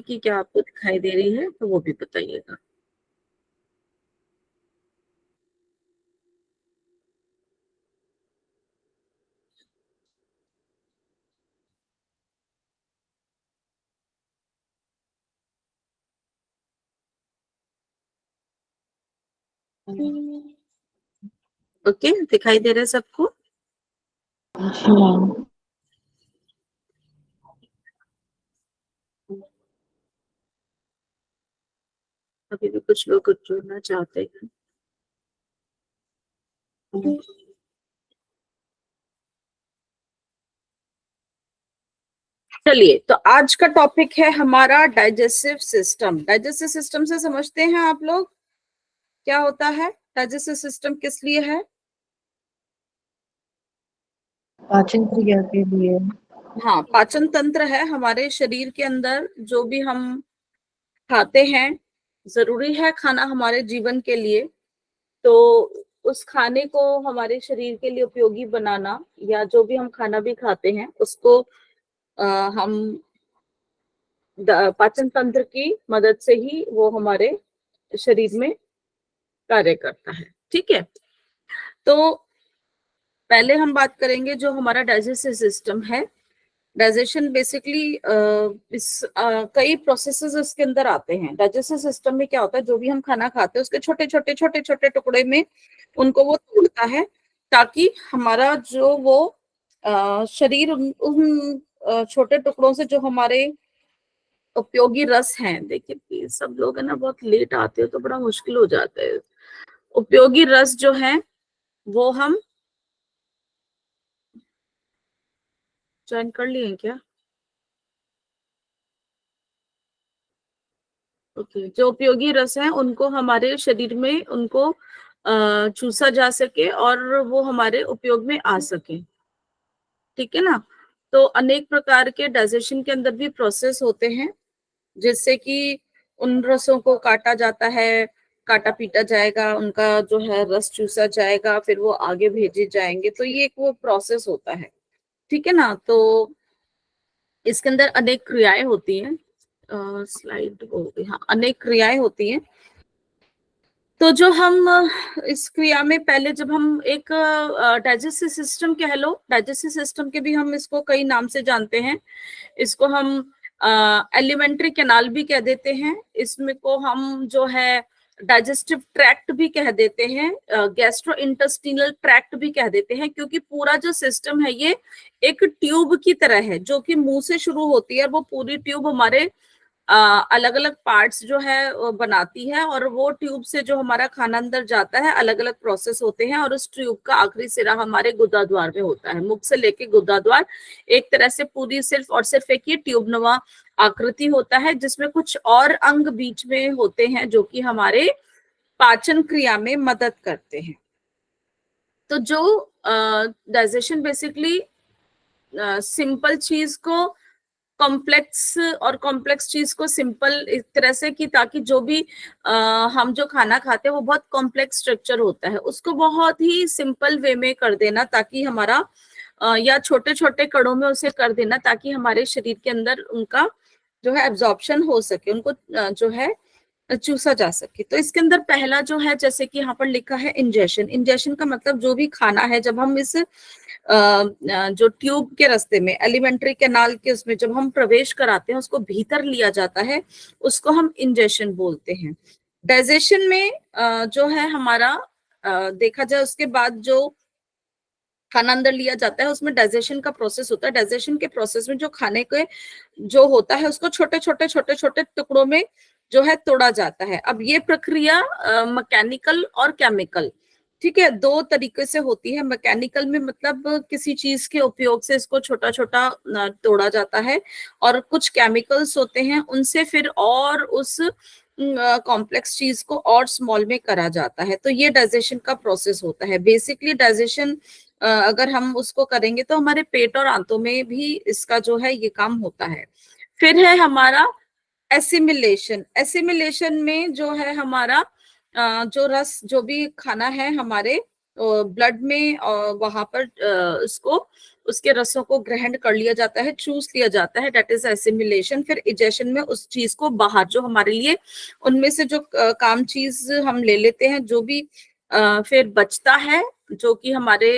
की क्या आपको दिखाई दे रही है तो वो भी बताइएगा। ओके, दिखाई दे रहा है सबको? जी मैम। अभी भी कुछ लोग जुड़ना चाहते हैं। चलिए, तो आज का टॉपिक है हमारा डाइजेस्टिव सिस्टम। डाइजेस्टिव सिस्टम से समझते हैं आप लोग क्या होता है? डाइजेस्टिव सिस्टम किस लिए है? पाचन क्रिया के लिए। हाँ, पाचन तंत्र है हमारे शरीर के अंदर। जो भी हम खाते हैं, जरूरी है खाना हमारे जीवन के लिए, तो उस खाने को हमारे शरीर के लिए उपयोगी बनाना, या जो भी हम खाना भी खाते हैं उसको हम पाचन तंत्र की मदद से ही वो हमारे शरीर में कार्य करता है। ठीक है, तो पहले हम बात करेंगे जो हमारा डाइजेस्टिव सिस्टम है। डाइजेशन बेसिकली कई प्रोसेसेस इसके अंदर आते हैं। डाइजेस्टिव सिस्टम में क्या होता है, जो भी हम खाना खाते हैं उसके छोटे छोटे छोटे छोटे टुकड़े में उनको वो तोड़ता है, ताकि हमारा जो वो शरीर उन छोटे टुकड़ों से जो हमारे उपयोगी रस हैं, देखिए प्लीज सब लोग है ना बहुत लेट आते हो तो बड़ा मुश्किल हो जाता है। उपयोगी रस जो है वो हम ज्वाइन कर लिए हैं क्या? ओके, जो उपयोगी रस हैं उनको हमारे शरीर में उनको चूसा जा सके और वो हमारे उपयोग में आ सके। ठीक है ना? तो अनेक प्रकार के डाइजेशन के अंदर भी प्रोसेस होते हैं, जिससे कि उन रसों को काटा जाता है, काटा पीटा जाएगा, उनका जो है रस चूसा जाएगा, फिर वो आगे भेजे जाएंगे। तो ये एक वो प्रोसेस होता है। ठीक है ना? तो इसके अंदर अनेक क्रियाएं होती हैं। स्लाइड हो गई, हाँ, अनेक क्रियाएं होती हैं। तो जो हम इस क्रिया में पहले जब हम एक डाइजेस्टिव सिस्टम कह लो, डाइजेस्टिव सिस्टम के भी हम इसको कई नाम से जानते हैं। इसको हम एलिमेंट्री कैनाल भी कह देते हैं, इसमें को हम जो है डाइजेस्टिव ट्रैक्ट भी कह देते हैं, गैस्ट्रो इंटेस्टिनल ट्रैक्ट भी कह देते हैं, क्योंकि पूरा जो सिस्टम है ये एक ट्यूब की तरह है जो कि मुंह से शुरू होती है। वो पूरी ट्यूब हमारे अलग अलग पार्ट्स जो है वो बनाती है, और वो ट्यूब से जो हमारा खाना अंदर जाता है अलग अलग प्रोसेस होते हैं, और उस ट्यूब का आखिरी सिरा हमारे गुदाद्वार में होता है। मुख से लेके गुदाद्वार एक तरह से पूरी सिर्फ और सिर्फ एक ही ट्यूबनुमा आकृति होता है, जिसमें कुछ और अंग बीच में होते हैं जो कि हमारे पाचन क्रिया में मदद करते हैं। तो जो डाइजेशन बेसिकली सिंपल चीज को कॉम्प्लेक्स और कॉम्प्लेक्स चीज को सिंपल इस तरह से कि ताकि जो भी हम जो खाना खाते हैं वो बहुत कॉम्प्लेक्स स्ट्रक्चर होता है, उसको बहुत ही सिंपल वे में कर देना, ताकि हमारा या छोटे छोटे कणों में उसे कर देना, ताकि हमारे शरीर के अंदर उनका जो है एब्जॉर्प्शन हो सके, उनको जो है चूसा जा सके। तो इसके अंदर पहला जो है, जैसे कि यहाँ पर लिखा है इंजेशन। इंजेशन का मतलब जो भी खाना है जब हम इस जो ट्यूब के रास्ते में एलिमेंट्री कैनाल के उसमें जब हम प्रवेश कराते हैं उसको भीतर लिया जाता है, उसको हम इंजेशन बोलते हैं। डाइजेशन में जो है हमारा देखा जाए उसके बाद जो खाना अंदर लिया जाता है उसमें डाइजेशन का प्रोसेस होता है। डाइजेशन के प्रोसेस में जो खाने के जो होता है उसको छोटे छोटे छोटे छोटे टुकड़ों में जो है तोड़ा जाता है। अब ये प्रक्रिया मैकेनिकल और केमिकल, ठीक है, दो तरीके से होती है। मैकेनिकल में मतलब किसी चीज के उपयोग से इसको छोटा छोटा तोड़ा जाता है, और कुछ केमिकल्स होते हैं उनसे फिर और उस कॉम्प्लेक्स चीज को और स्मॉल में करा जाता है। तो ये डाइजेशन का प्रोसेस होता है। बेसिकली डाइजेशन अगर हम उसको करेंगे तो हमारे पेट और आंतों में भी इसका जो है ये काम होता है। फिर है हमारा एसिमिलेशन। एसिमिलेशन में जो है हमारा जो रस जो भी खाना है हमारे ब्लड में वहां पर उसको उसके रसों को ग्रहण कर लिया जाता है, चूस लिया जाता है, दैट इज एसिमिलेशन। फिर इजेशन में उस चीज को बाहर, जो हमारे लिए उनमें से जो काम चीज हम ले लेते हैं, जो भी फिर बचता है जो कि हमारे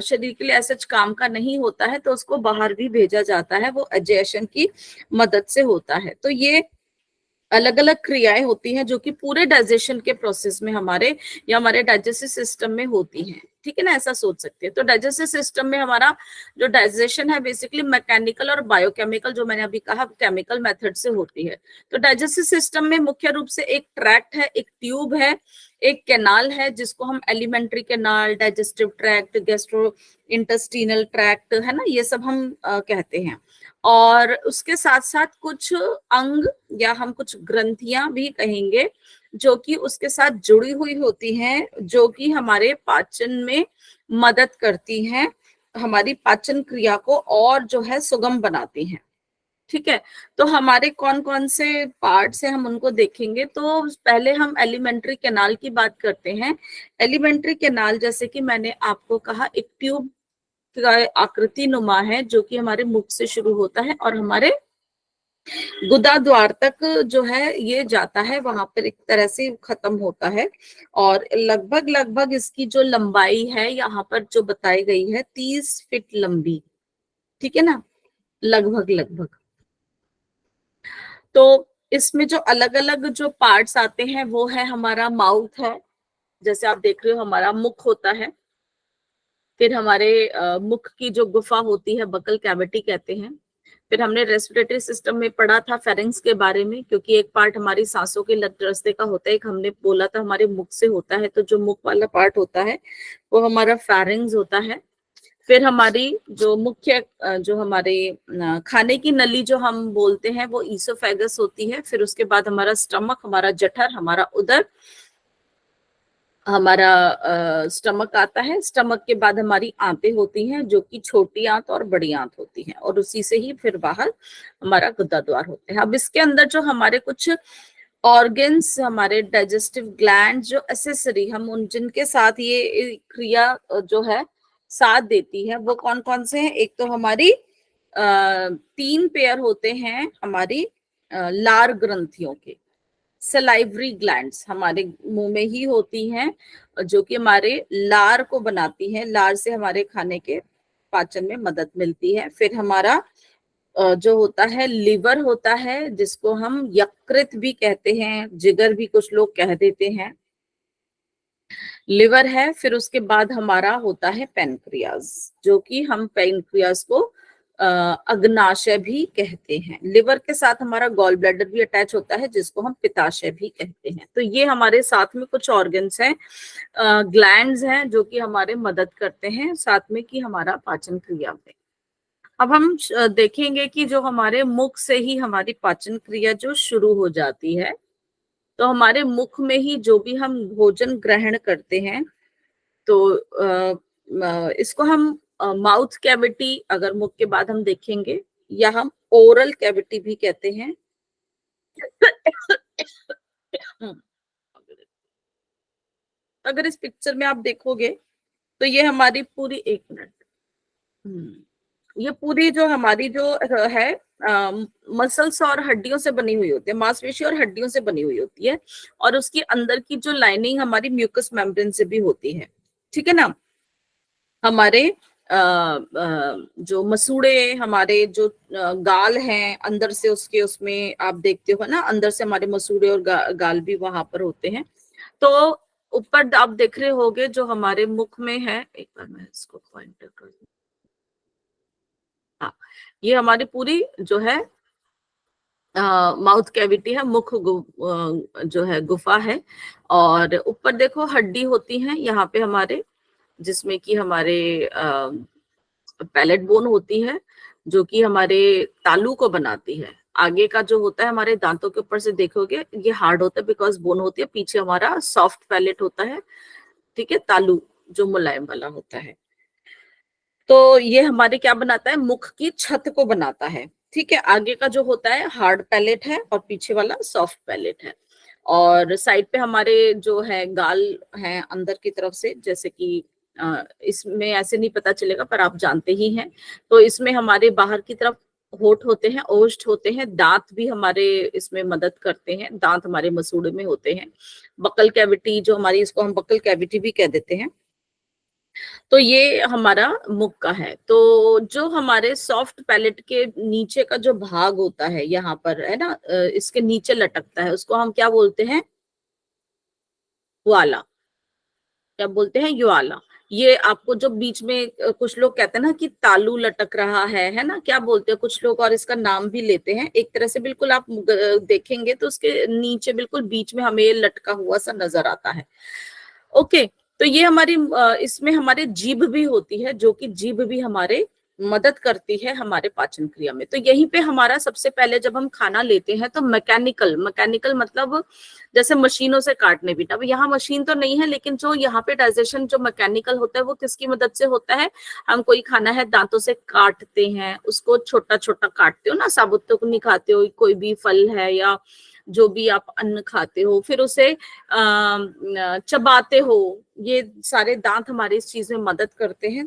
शरीर के लिए ऐसा काम का नहीं होता है, तो उसको बाहर भी भेजा जाता है, वो एजेशन की मदद से होता है। तो ये अलग अलग क्रियाएं होती हैं जो कि पूरे डाइजेशन के प्रोसेस में हमारे या हमारे डाइजेस्टिव सिस्टम में होती हैं, ठीक है ना, ऐसा सोच सकते हैं। तो डाइजेस्टिव सिस्टम में हमारा जो डाइजेशन है बेसिकली मैकेनिकल और बायोकेमिकल, जो मैंने अभी कहा केमिकल मेथड से होती है। तो डाइजेस्टिव सिस्टम में मुख्य रूप से एक ट्रैक्ट है, एक ट्यूब है, एक कैनाल है जिसको हम alimentary canal, digestive tract, gastro intestinal tract, है ना, ये सब हम कहते हैं। और उसके साथ साथ कुछ अंग या हम कुछ ग्रंथियां भी कहेंगे जो कि उसके साथ जुड़ी हुई होती हैं, जो कि हमारे पाचन में मदद करती हैं, हमारी पाचन क्रिया को और जो है सुगम बनाती हैं, ठीक है। तो हमारे कौन कौन से पार्ट्स हैं हम उनको देखेंगे। तो पहले हम एलिमेंट्री कैनाल की बात करते हैं। एलिमेंट्री कैनाल, जैसे कि मैंने आपको कहा, एक ट्यूब का आकृति नुमा है जो कि हमारे मुख से शुरू होता है और हमारे गुदा द्वार तक जो है ये जाता है, वहां पर एक तरह से खत्म होता है। और लगभग लगभग इसकी जो लंबाई है यहाँ पर जो बताई गई है 30 फीट लंबी, ठीक है ना, लगभग लगभग। तो इसमें जो अलग अलग जो पार्ट्स आते हैं वो है हमारा माउथ है, जैसे आप देख रहे हो हमारा मुख होता है। फिर हमारे मुख की जो गुफा होती है बकल कैविटी कहते हैं। फिर हमने रेस्पिरेटरी सिस्टम में पढ़ा था फेरिंग्स के बारे में, क्योंकि एक पार्ट हमारी सांसों के रास्ते का होता है, एक हमने बोला था हमारे मुख से होता है, तो जो मुख वाला पार्ट होता है वो हमारा फेरिंग्स होता है। फिर हमारी जो मुख्य जो हमारे खाने की नली जो हम बोलते हैं वो ईसोफेगस होती है। फिर उसके बाद हमारा स्टमक, हमारा जठर, हमारा उदर, हमारा स्टमक आता है। स्टमक के बाद हमारी आंतें होती हैं जो कि छोटी आंत और बड़ी आंत होती हैं, और उसी से ही फिर बाहर हमारा गुदा द्वार होते हैं। अब इसके अंदर जो हमारे कुछ ऑर्गन्स, हमारे डाइजेस्टिव ग्लैंड जो एसेसरी हम उन जिनके साथ ये क्रिया जो है साथ देती है, वो कौन कौन से हैं। एक तो हमारी 3 पेयर होते हैं हमारी लार ग्रंथियों के। सलाइवरी ग्लैंड्स हमारे मुंह में ही होती हैं, जो कि हमारे लार को बनाती हैं, लार से हमारे खाने के पाचन में मदद मिलती है। फिर हमारा जो होता है लिवर होता है, जिसको हम यकृत भी कहते हैं, जिगर भी कुछ लोग कह देते हैं, लिवर है। फिर उसके बाद हमारा होता है पेनक्रियाज, जो कि हम पेनक्रियाज को अग्नाशय भी कहते हैं। लिवर के साथ हमारा गॉल ब्लैडर भी अटैच होता है, जिसको हम पित्ताशय भी कहते हैं। तो ये हमारे साथ में कुछ ऑर्गन्स हैं, ग्लैंड्स हैं, जो कि हमारे मदद करते हैं साथ में कि हमारा पाचन क्रिया में। अब हम देखेंगे कि जो हमारे मुख से ही हमारी पाचन क्रिया जो शुरू हो जाती है, तो हमारे मुख में ही जो भी हम भोजन ग्रहण करते हैं, तो इसको हम माउथ कैविटी अगर मुख के बाद हम देखेंगे, या हम ओरल कैविटी भी कहते हैं। अगर इस पिक्चर में आप देखोगे तो ये हमारी पूरी, एक मिनट, ये पूरी जो हमारी जो है मसल्स और हड्डियों से बनी हुई होती है, मांसपेशी और हड्डियों से बनी हुई होती है, और उसकी अंदर की जो लाइनिंग हमारी म्यूकस मेम्ब्रेन से भी होती है, ठीक है ना। हमारे जो मसूड़े, हमारे जो गाल हैं अंदर से, उसके उसमें आप देखते हो ना, अंदर से हमारे मसूड़े और गाल भी वहां पर होते हैं। तो ऊपर आप देख रहे होगे जो हमारे मुख में है, एक बार मैं इसको पॉइंटर कर दूं। हाँ, ये हमारी पूरी जो है माउथ कैविटी है, मुख जो है गुफा है। और ऊपर देखो हड्डी होती है यहाँ पे हमारे, जिसमें कि हमारे पैलेट बोन होती है, जो कि हमारे तालू को बनाती है। आगे का जो होता है हमारे दांतों के ऊपर से देखोगे ये हार्ड होता है, बिकॉज बोन होती है। पीछे हमारा सॉफ्ट पैलेट होता है, ठीक है, तालू जो मुलायम वाला होता है। तो ये हमारे क्या बनाता है, मुख की छत को बनाता है, ठीक है। आगे का जो होता है हार्ड पैलेट है और पीछे वाला सॉफ्ट पैलेट है। और साइड पे हमारे जो है गाल हैं अंदर की तरफ से, जैसे कि इसमें ऐसे नहीं पता चलेगा पर आप जानते ही हैं। तो इसमें हमारे बाहर की तरफ होठ होते हैं, ओष्ठ होते हैं, दांत भी हमारे इसमें मदद करते हैं, दांत हमारे मसूड़े में होते हैं, बकल कैविटी जो हमारी, इसको हम बकल कैविटी भी कह देते हैं। तो ये हमारा मुख का है। तो जो हमारे सॉफ्ट पैलेट के नीचे का जो भाग होता है यहाँ पर है ना, इसके नीचे लटकता है, उसको हम क्या बोलते हैं, वाला, क्या बोलते हैं, युआला। ये आपको जो बीच में कुछ लोग कहते हैं ना कि तालू लटक रहा है ना, क्या बोलते हैं कुछ लोग, और इसका नाम भी लेते हैं एक तरह से। बिल्कुल आप देखेंगे तो उसके नीचे बिल्कुल बीच में हमें लटका हुआ सा नजर आता है। ओके, तो ये हमारी इसमें हमारे जीभ भी होती है, जो कि जीभ भी हमारे मदद करती है हमारे पाचन क्रिया में। तो यहीं पे हमारा सबसे पहले जब हम खाना लेते हैं तो मैकेनिकल मतलब जैसे मशीनों से काटने भी, अब यहाँ मशीन तो नहीं है, लेकिन जो यहाँ पे डाइजेशन जो मैकेनिकल होता है वो किसकी मदद से होता है, हम कोई खाना है दांतों से काटते हैं, उसको छोटा छोटा काटते हो ना, साबुत तो नहीं खाते हो, कोई भी फल है या जो भी आप अन्न खाते हो, फिर उसे चबाते हो। ये सारे दांत हमारे इस चीज में मदद करते हैं।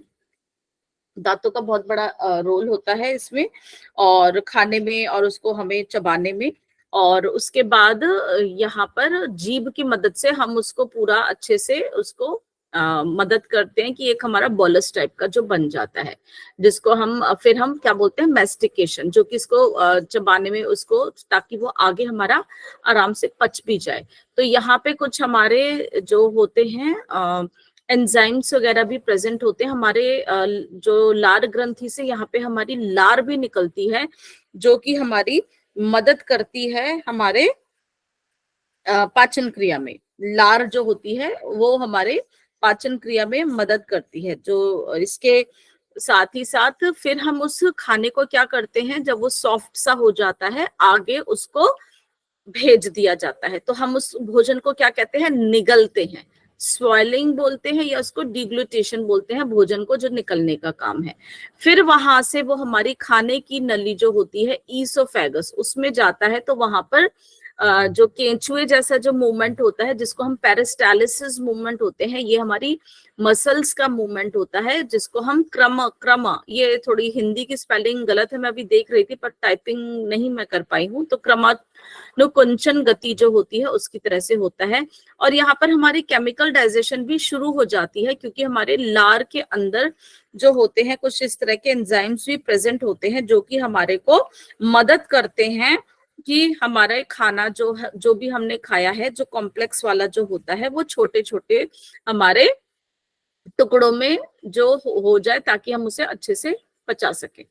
दांतों का बहुत बड़ा रोल होता है इसमें, और खाने में और उसको हमें चबाने में। और उसके बाद यहाँ पर जीभ की मदद से हम उसको पूरा अच्छे से उसको मदद करते हैं कि एक हमारा बोलस टाइप का जो बन जाता है, जिसको हम फिर हम क्या बोलते हैं, मैस्टिकेशन, जो कि इसको चबाने में उसको, ताकि वो आगे हमारा आराम से पच भी जाए। तो यहाँ पे कुछ हमारे जो होते हैं एंजाइम्स वगैरह भी प्रेजेंट होते हैं हमारे जो लार ग्रंथि से, यहाँ पे हमारी लार भी निकलती है, जो कि हमारी मदद करती है हमारे पाचन क्रिया में। लार जो होती है वो हमारे पाचन क्रिया में मदद करती है। जो इसके साथ ही साथ फिर हम उस खाने को क्या करते हैं, जब वो सॉफ्ट सा हो जाता है आगे उसको भेज दिया जाता है, तो हम उस भोजन को क्या कहते हैं, निगलते हैं, स्वेलिंग बोलते हैं या उसको डिग्लूटेशन बोलते हैं, भोजन को जो निकलने का काम है। फिर वहां से वो हमारी खाने की नली जो होती है ईसोफेगस, उसमें जाता है। तो वहां पर जो केंचुए जैसा जो मूवमेंट होता है, जिसको हम पेरिस्टालिसिस मूवमेंट होते हैं, ये हमारी मसल्स का मूवमेंट होता है, जिसको हम क्रम, ये थोड़ी हिंदी की स्पेलिंग गलत है, मैं अभी देख रही थी पर टाइपिंग नहीं मैं कर पाई हूँ। तो क्रमानुकुंचन गति जो होती है उसकी तरह से होता है। और यहाँ पर हमारी केमिकल डाइजेशन भी शुरू हो जाती है, क्योंकि हमारे लार के अंदर जो होते हैं कुछ इस तरह के एंजाइम्स भी प्रेजेंट होते हैं, जो कि हमारे को मदद करते हैं कि हमारा खाना जो है, जो भी हमने खाया है, जो कॉम्प्लेक्स वाला जो होता है, वो छोटे छोटे हमारे टुकड़ों में जो हो जाए, ताकि हम उसे अच्छे से पचा सके।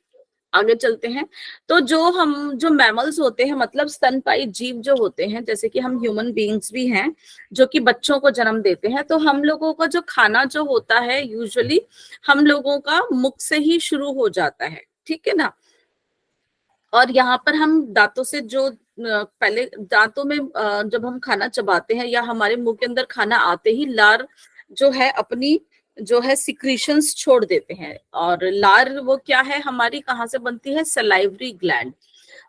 आगे चलते हैं। तो जो मैमल्स होते हैं, मतलब स्तनपायी जीव जो होते हैं, जैसे कि हम ह्यूमन बीइंग्स भी हैं जो कि बच्चों को जन्म देते हैं, तो हम लोगों का जो खाना जो होता है यूजुअली हम लोगों का मुख से ही शुरू हो जाता है, ठीक है ना। और यहाँ पर हम दांतों से जो पहले दांतों में जब हम खाना चबाते हैं या हमारे मुंह के अंदर खाना आते ही लार जो है अपनी जो है सिक्रीशंस छोड़ देते हैं। और लार वो क्या है हमारी, कहाँ से बनती है, सलाइवरी ग्लैंड।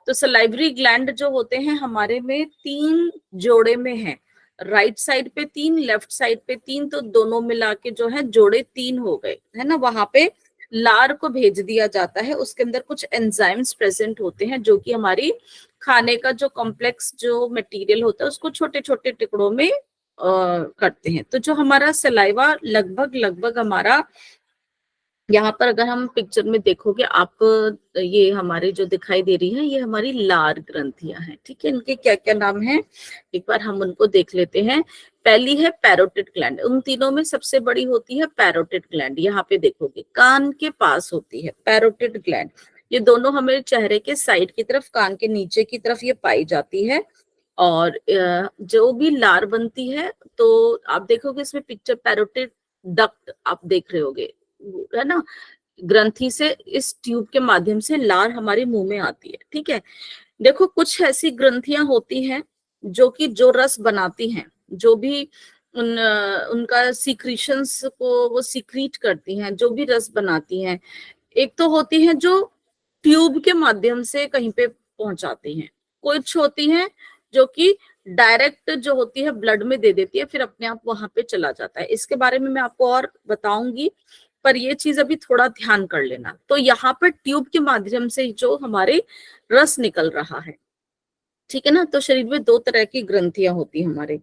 तो सलाइवरी ग्लैंड जो होते हैं हमारे में 3 जोड़े में है, राइट साइड पे 3, लेफ्ट साइड पे 3, तो दोनों मिला के जो है जोड़े 3 हो गए, है ना। वहां पे लार को भेज दिया जाता है, उसके अंदर कुछ एंजाइम्स प्रेजेंट होते हैं, जो कि हमारी खाने का जो कॉम्प्लेक्स जो मटेरियल होता है उसको छोटे छोटे टुकड़ों में करते हैं। तो जो हमारा सलाइवा लगभग लगभग हमारा, यहाँ पर अगर हम पिक्चर में देखोगे आप, ये हमारे जो दिखाई दे रही है ये हमारी लार ग्रंथियां हैं, ठीक है। इनके क्या क्या नाम है एक बार हम उनको देख लेते हैं। पहली है पैरोटिड ग्लैंड, उन तीनों में सबसे बड़ी होती है पैरोटिड ग्लैंड। यहाँ पे देखोगे कान के पास होती है पैरोटिड ग्लैंड। ये दोनों हमें चेहरे के साइड की तरफ, कान के नीचे की तरफ ये पाई जाती है। और जो भी लार बनती है तो आप देखोगे इसमें पिक्चर, पैरोटिड डक्ट आप देख रहे होगे, है ना। ग्रंथि से इस ट्यूब के माध्यम से लार हमारे मुंह में आती है, ठीक है। देखो कुछ ऐसी ग्रंथियां होती हैं जो कि जो रस बनाती हैं, जो भी उनका सीक्रीशंस को वो सीक्रीट करती हैं, जो भी रस बनाती हैं। एक तो होती है जो ट्यूब के माध्यम से कहीं पे पहुंचाती हैं, कुछ होती हैं जो कि डायरेक्ट जो होती है ब्लड में दे देती है, फिर अपने आप वहां पे चला जाता है। इसके बारे में मैं आपको और बताऊंगी, पर ये चीज अभी थोड़ा ध्यान कर लेना। तो यहाँ पर ट्यूब के माध्यम से जो हमारे रस निकल रहा है, ठीक है ना। तो शरीर में दो तरह की ग्रंथियां होती हैं हमारे।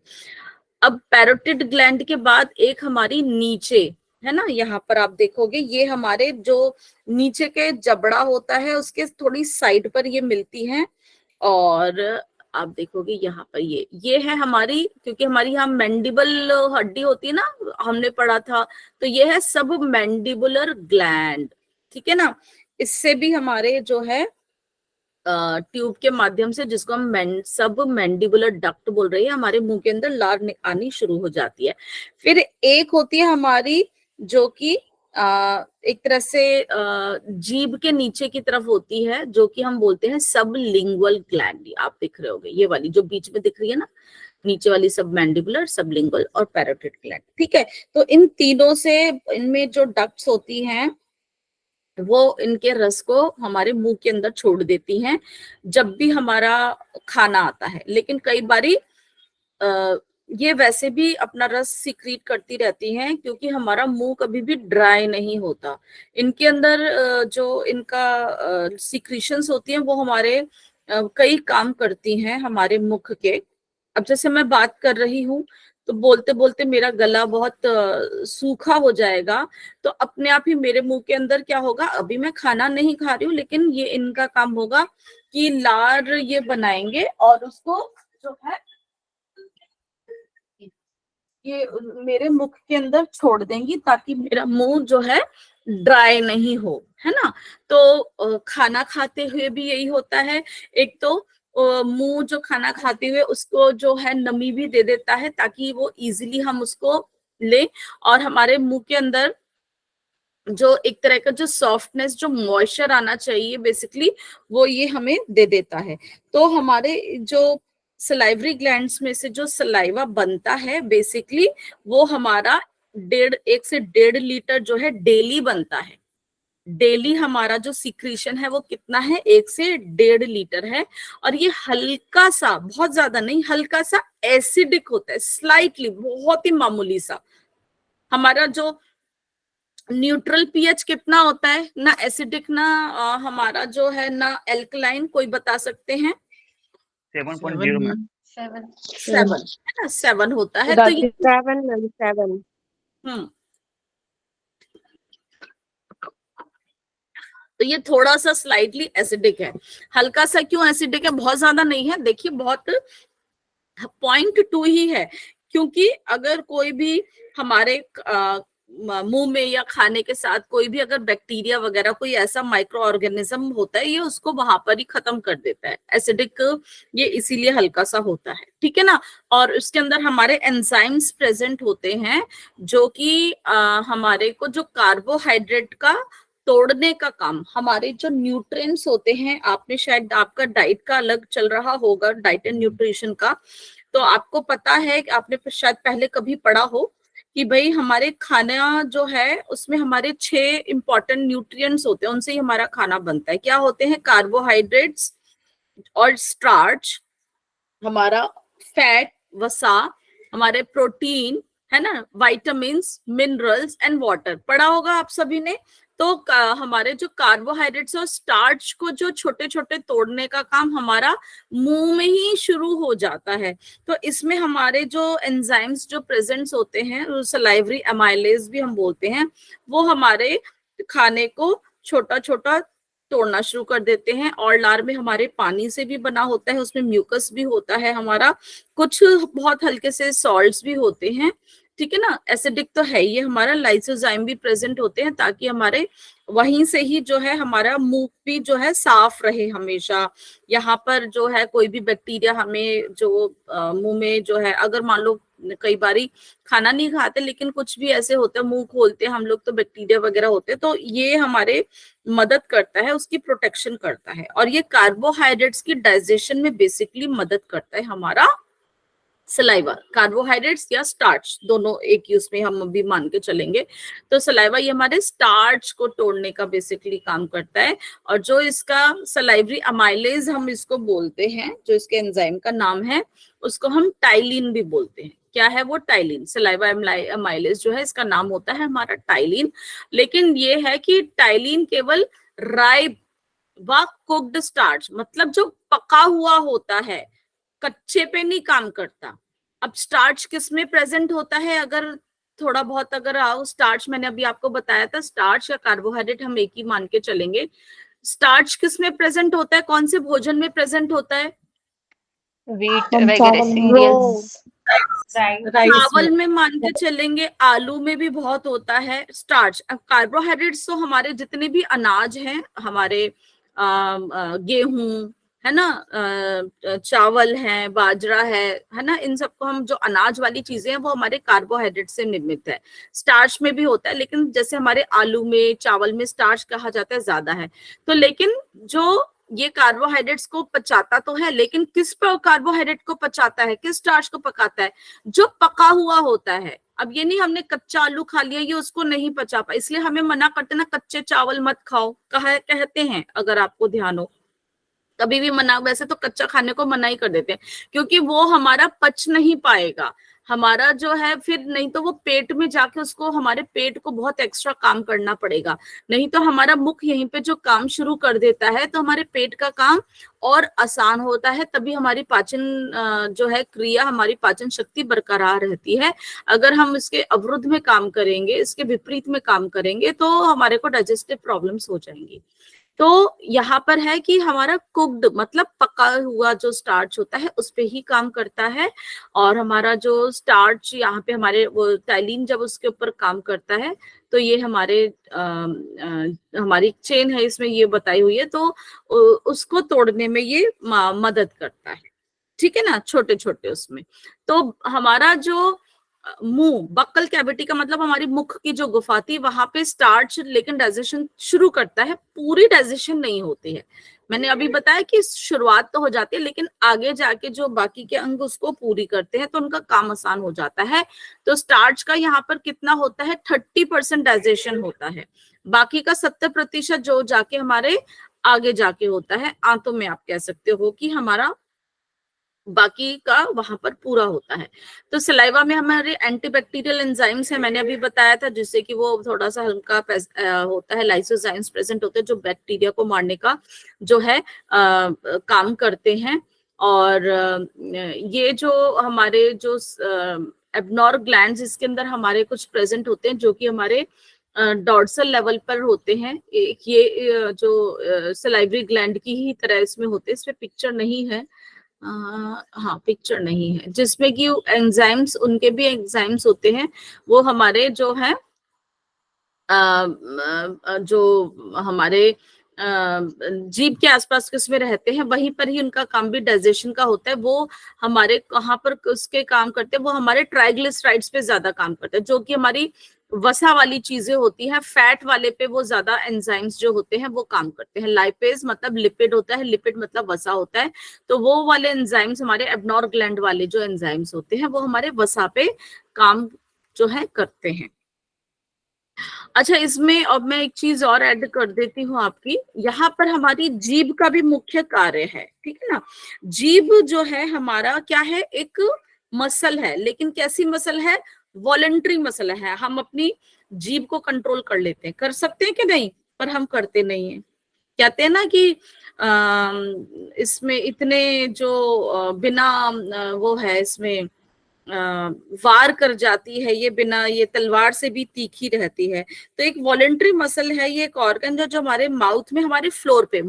अब पैरोटिड ग्लैंड के बाद एक हमारी नीचे है ना, यहाँ पर आप देखोगे ये हमारे जो नीचे के जबड़ा होता है उसके थोड़ी साइड पर ये मिलती हैं। और आप देखोगे यहाँ पर ये है हमारी, क्योंकि हमारी यहाँ मैंडिबल हड्डी होती है ना, हमने पढ़ा था। तो ये है सब मैंडिबुलर ग्लैंड, ठीक है ना। इससे भी हमारे जो है ट्यूब के माध्यम से, जिसको हम सब मैंडिबुलर डक्ट बोल रहे हैं, हमारे मुंह के अंदर लार आनी शुरू हो जाती है। फिर एक होती है हमारी जो कि एक तरह से जीभ के नीचे की तरफ होती है, जो कि हम बोलते हैं सब लिंगुअल ग्लैंड। आप दिख रहे होगे ये वाली जो बीच में दिख रही है ना, नीचे वाली सब मैंडिबुलर, सब लिंगुअल और पैरोटिड ग्लैंड, ठीक है। तो इन तीनों से, इनमें जो डक्ट्स होती हैं वो इनके रस को हमारे मुंह के अंदर छोड़ देती हैं जब भी हमारा खाना आता है। लेकिन कई बारी ये वैसे भी अपना रस सिक्रीट करती रहती हैं, क्योंकि हमारा मुंह कभी भी ड्राई नहीं होता। इनके अंदर जो इनका सिक्रीशंस होती हैं वो हमारे कई काम करती हैं हमारे मुख के। अब जैसे मैं बात कर रही हूँ तो बोलते बोलते मेरा गला बहुत सूखा हो जाएगा, तो अपने आप ही मेरे मुंह के अंदर क्या होगा, अभी मैं खाना नहीं खा रही हूँ लेकिन ये इनका काम होगा कि लार ये बनाएंगे और उसको जो है ये मेरे मुख के अंदर छोड़ देंगी, ताकि मेरा मुंह जो है ड्राई नहीं हो, है ना। तो खाना खाते हुए भी यही होता है। एक तो मुंह जो खाना खाते हुए उसको जो है नमी भी दे देता है, ताकि वो इजीली हम उसको ले, और हमारे मुंह के अंदर जो एक तरह का जो सॉफ्टनेस, जो मॉइस्चर आना चाहिए बेसिकली, वो ये हमें दे देता है। तो हमारे जो सलाइवरी ग्लैंड्स में से जो सलाइवा बनता है बेसिकली, वो हमारा 1 से 1.5 लीटर जो है डेली बनता है। डेली हमारा जो सिक्रीशन है वो कितना है, 1 से 1.5 लीटर है। और ये हल्का सा, बहुत ज्यादा नहीं, हल्का सा एसिडिक होता है, स्लाइटली, बहुत ही मामूली सा। हमारा जो न्यूट्रल पीएच कितना होता है, ना एसिडिक ना हमारा जो है ना एल्कलाइन, कोई बता सकते हैं? 7.0 मैम। 7 है ना, 7 होता है। तो ये 7 तो ये थोड़ा सा स्लाइटली एसिडिक है। हल्का सा क्यों एसिडिक है, बहुत ज्यादा नहीं है, देखिए बहुत 0.2 ही है। क्योंकि अगर कोई भी हमारे मुंह में या खाने के साथ कोई भी अगर बैक्टीरिया वगैरह कोई ऐसा माइक्रो ऑर्गेनिज्म होता है, ये उसको वहां पर ही खत्म कर देता है। एसिडिक ये इसीलिए हल्का सा होता है, ठीक है ना। और उसके अंदर हमारे एंजाइम्स प्रेजेंट होते हैं, जो कि हमारे को जो कार्बोहाइड्रेट का तोड़ने का काम, हमारे जो न्यूट्रिएंट्स होते हैं, आपने शायद आपका डाइट का अलग चल रहा होगा, डाइट एंड न्यूट्रिशन का, तो आपको पता है कि आपने शायद पहले कभी पढ़ा हो कि भाई हमारे खाना जो है उसमें हमारे 6 इंपॉर्टेंट न्यूट्रिएंट्स होते हैं, उनसे ही हमारा खाना बनता है। क्या होते हैं? कार्बोहाइड्रेट्स और स्टार्च, हमारा फैट, वसा, हमारे प्रोटीन, है ना, विटामिन्स, मिनरल्स एंड वाटर, पढ़ा होगा आप सभी ने। तो हमारे जो कार्बोहाइड्रेट्स और स्टार्च को जो छोटे छोटे तोड़ने का काम हमारा मुंह में ही शुरू हो जाता है। तो इसमें हमारे जो एंजाइम्स जो प्रेजेंट्स होते हैं, सलाइवरी एमाइलेज भी हम बोलते हैं, वो हमारे खाने को छोटा छोटा तोड़ना शुरू कर देते हैं। और लार में हमारे पानी से भी बना होता है, उसमें म्यूकस भी होता है हमारा, कुछ बहुत हल्के से सॉल्ट्स भी होते हैं, ठीक है ना। एसिडिक तो है ये, हमारा लाइसोजाइम भी प्रेजेंट होते हैं, ताकि हमारे वहीं से ही जो है हमारा मुंह भी जो है साफ रहे हमेशा। यहाँ पर जो है कोई भी बैक्टीरिया हमें जो मुंह में जो है, अगर मान लो कई बारी खाना नहीं खाते लेकिन कुछ भी ऐसे होते हैं, मुंह खोलते हैं हम लोग तो बैक्टीरिया वगैरह होते हैं, तो ये हमारे मदद करता है, उसकी प्रोटेक्शन करता है। और ये कार्बोहाइड्रेट्स की डाइजेशन में बेसिकली मदद करता है हमारा सलाइवा, कार्बोहाइड्रेट्स या स्टार्च, दोनों एक ही उसमें हम अभी मान के चलेंगे। तो सलाइवा ये हमारे स्टार्च को तोड़ने का बेसिकली काम करता है। और जो इसका सलाइवरी अमाइलेज हम इसको बोलते हैं, जो इसके एंजाइम का नाम है, उसको हम टाइलिन भी बोलते हैं। क्या है वो? टाइलिन। सलाइवा अमाइलेज जो है इसका नाम होता है हमारा टाइलिन। लेकिन ये है कि टाइलिन केवल राइप व कुक्ड स्टार्च, मतलब जो पका हुआ होता है, कच्चे पे नहीं काम करता। अब स्टार्च किस में प्रेजेंट होता है? अगर थोड़ा बहुत अगर आओ, स्टार्च मैंने अभी आपको बताया था, स्टार्च या कार्बोहाइड्रेट हम एक ही मान के चलेंगे। स्टार्च किस में प्रेजेंट होता है? कौन से भोजन में प्रेजेंट होता है? व्हीट हम वगैरह चावल सीरियल्स, चावल में मान के चलेंगे, आलू में भी बहुत होता है स्टार्च। अब कार्बोहाइड्रेट्स तो हमारे जितने भी अनाज हैं, हमारे गेहूं है ना, चावल है, बाजरा है ना, इन सबको हम जो अनाज वाली चीजें हैं वो हमारे कार्बोहाइड्रेट से निर्मित है। स्टार्च में भी होता है, लेकिन जैसे हमारे आलू में, चावल में स्टार्च कहा जाता है ज्यादा है। तो लेकिन जो ये कार्बोहाइड्रेट्स को पचाता तो है, लेकिन किस पर कार्बोहाइड्रेट को पचाता है, किस स्टार्च को पकाता है? जो पका हुआ होता है। अब ये नहीं हमने कच्चा आलू खा लिया, ये उसको नहीं पचा पाए, इसलिए हमें मना करते ना, कच्चे चावल मत खाओ, कहते हैं, अगर आपको ध्यान हो कभी भी मना। वैसे तो कच्चा खाने को मना ही कर देते हैं, क्योंकि वो हमारा पच नहीं पाएगा, हमारा जो है, फिर नहीं तो वो पेट में जाके उसको, हमारे पेट को बहुत एक्स्ट्रा काम करना पड़ेगा। नहीं तो हमारा मुख यहीं पे जो काम शुरू कर देता है, तो हमारे पेट का काम और आसान होता है, तभी हमारी पाचन जो है क्रिया, हमारी पाचन शक्ति बरकरार रहती है। अगर हम इसके अवरुद्ध में काम करेंगे, इसके विपरीत में काम करेंगे, तो हमारे को डाइजेस्टिव प्रॉब्लम्स हो जाएंगी। तो यहाँ पर है कि हमारा कुक्ड मतलब पका हुआ जो स्टार्च होता है उस पे ही काम करता है। और हमारा जो स्टार्च यहाँ पे हमारे वो टाइलिन जब उसके ऊपर काम करता है, तो ये हमारे हमारी चेन है इसमें ये बताई हुई है, तो उसको तोड़ने में ये मदद करता है। ठीक है ना, छोटे छोटे उसमें। तो हमारा जो मुंह, बक्कल कैविटी का मतलब हमारी मुख की जो गुफा थी, वहां पे स्टार्च लेकिन डाइजेशन शुरू करता है, पूरी डाइजेशन नहीं होती है। मैंने अभी बताया कि शुरुआत तो हो जाती है, लेकिन आगे जाके जो बाकी के अंग उसको पूरी करते हैं, तो उनका काम आसान हो जाता है। तो स्टार्च का यहाँ पर कितना होता है? 30% डाइजेशन होता है, बाकी का 70% जो जाके हमारे आगे जाके होता है, आंतों में आप कह सकते हो कि हमारा बाकी का वहां पर पूरा होता है। तो सलाइवा में हमारे एंटीबैक्टीरियल एंजाइम्स है, मैंने अभी बताया था, जिससे कि वो थोड़ा सा हल्का होता है, लाइसोजाइम्स प्रेजेंट होते हैं, जो बैक्टीरिया को मारने का जो है काम करते हैं। और ये जो हमारे जो एबनॉर ग्लैंड्स, इसके अंदर हमारे कुछ प्रेजेंट होते हैं, जो कि हमारे डॉर्सल लेवल पर होते हैं। ये जो सलाइवरी ग्लैंड की ही तरह इसमें होते हैं, इसमें पिक्चर नहीं है, हाँ पिक्चर नहीं है, जिसमें कि एंजाइम्स, उनके भी एंजाइम्स होते हैं, वो हमारे जो है जो हमारे जीभ के आसपास किसमें रहते हैं, वहीं पर ही उनका काम भी डाइजेशन का होता है। वो हमारे कहाँ पर उसके काम करते हैं? वो हमारे ट्राइग्लिसराइड्स पे ज्यादा काम करते हैं, जो कि हमारी वसा वाली चीजें होती हैं, फैट वाले पे वो ज्यादा एंजाइम्स जो होते हैं वो काम करते हैं। लाइपेज मतलब लिपिड होता है, लिपिड मतलब वसा होता है, तो वो वाले एंजाइम्स हमारे एबनॉर ग्लैंड वाले जो एंजाइम्स होते हैं वो हमारे वसा पे काम जो है करते हैं। अच्छा, इसमें अब मैं एक चीज और ऐड कर देती हूँ आपकी, यहाँ पर हमारी जीभ का भी मुख्य कार्य है, ठीक है ना। जीभ जो है हमारा क्या है? एक मसल है, लेकिन कैसी मसल है? वॉलंटरी मसल है। हम अपनी जीभ को कंट्रोल कर लेते हैं, कर सकते हैं कि नहीं, पर हम करते नहीं है। कहते हैं ना कि इसमें इतने जो बिना वो है, इसमें वार कर जाती है, ये बिना, ये तलवार से भी तीखी रहती है। तो एक वॉलंटरी मसल है, ये एक ऑर्गन जो हमारे माउथ में, हमारे फ्लोर पे,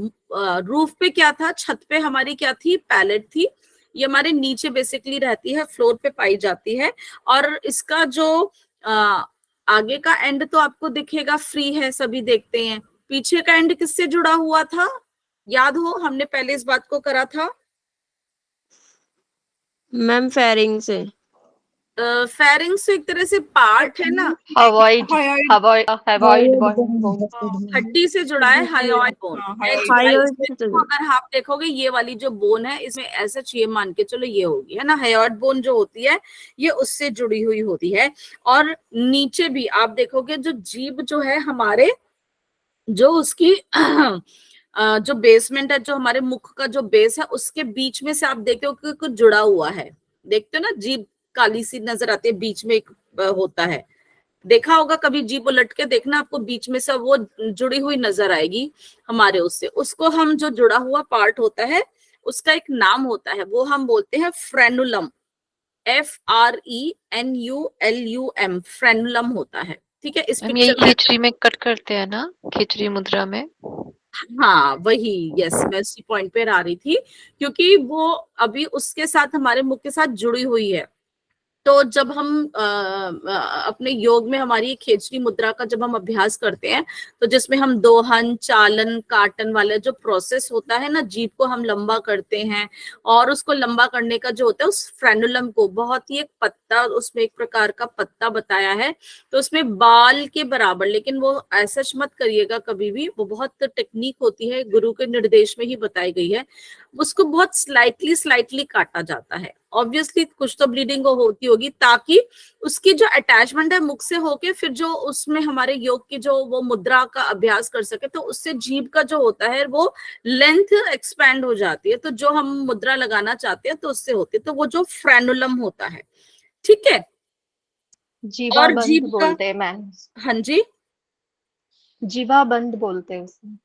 रूफ पे क्या था, छत पे हमारी क्या थी? पैलेट थी। ये हमारे नीचे बेसिकली रहती है, फ्लोर पे पाई जाती है। और इसका जो आगे का एंड तो आपको दिखेगा, फ्री है, सभी देखते हैं। पीछे का एंड किससे जुड़ा हुआ था? याद हो, हमने पहले इस बात को करा था मैम फेरिंग से। फेरिंग्स एक तरह से पार्ट है ना, hyoid Hyoid bone bone. हड्डी से जुड़ा है हायोइड बोन। Hyoid से जुड़ा। अगर आप देखोगे ये वाली जो बोन है इसमें ऐसा ये मान के चलो ये होगी, है ना। हायोइड बोन जो होती है ये उससे जुड़ी हुई होती है। और नीचे भी आप देखोगे जो जीभ जो है हमारे, जो उसकी जो बेसमेंट है, जो हमारे मुख का जो बेस है उसके बीच में से आप देखते हो कि कुछ जुड़ा हुआ है। देखते हो ना, जीभ काली सी नजर आती है, बीच में एक होता है। देखा होगा कभी, जीभ उलट के देखना, आपको बीच में से वो जुड़ी हुई नजर आएगी हमारे उससे। उसको हम जो जुड़ा हुआ पार्ट होता है उसका एक नाम होता है, वो हम बोलते हैं फ्रेनुलम। FRENULUM, फ्रेनुलम होता है। ठीक है, इस हम यही पिक्चर में खिचड़ी में कट करते हैं ना, खिचड़ी मुद्रा में। हाँ वही, यस, मैं उसी पॉइंट पे आ रही थी, क्योंकि वो अभी उसके साथ हमारे मुख के साथ जुड़ी हुई है। तो जब हम अपने योग में हमारी खेचरी मुद्रा का जब हम अभ्यास करते हैं, तो जिसमें हम दोहन, चालन, काटन वाला जो प्रोसेस होता है ना, जीभ को हम लंबा करते हैं, और उसको लंबा करने का जो होता है उस फ्रेनुलम को, बहुत ही एक पत्ता, उसमें एक प्रकार का पत्ता बताया है, तो उसमें बाल के बराबर, लेकिन वो ऐसा मत करिएगा कभी भी, वो बहुत टेक्निक होती है, गुरु के निर्देश में ही बताई गई है। उसको बहुत स्लाइटली काटा जाता है। ऑब्वियसली कुछ तो ब्लीडिंग होती होगी, ताकि उसकी जो अटैचमेंट है मुख से होके फिर जो उसमें हमारे योग की जो वो मुद्रा का अभ्यास कर सके, तो उससे जीभ का जो होता है वो लेंथ एक्सपैंड हो जाती है। तो जो हम मुद्रा लगाना चाहते हैं तो उससे होती है, तो वो जो फ्रेनुलम होता है। ठीक है, जीवा और बंद जीभ का, बोलते हैं मैम, हाँ जी, जीवा बंद बोलते हैं उसे।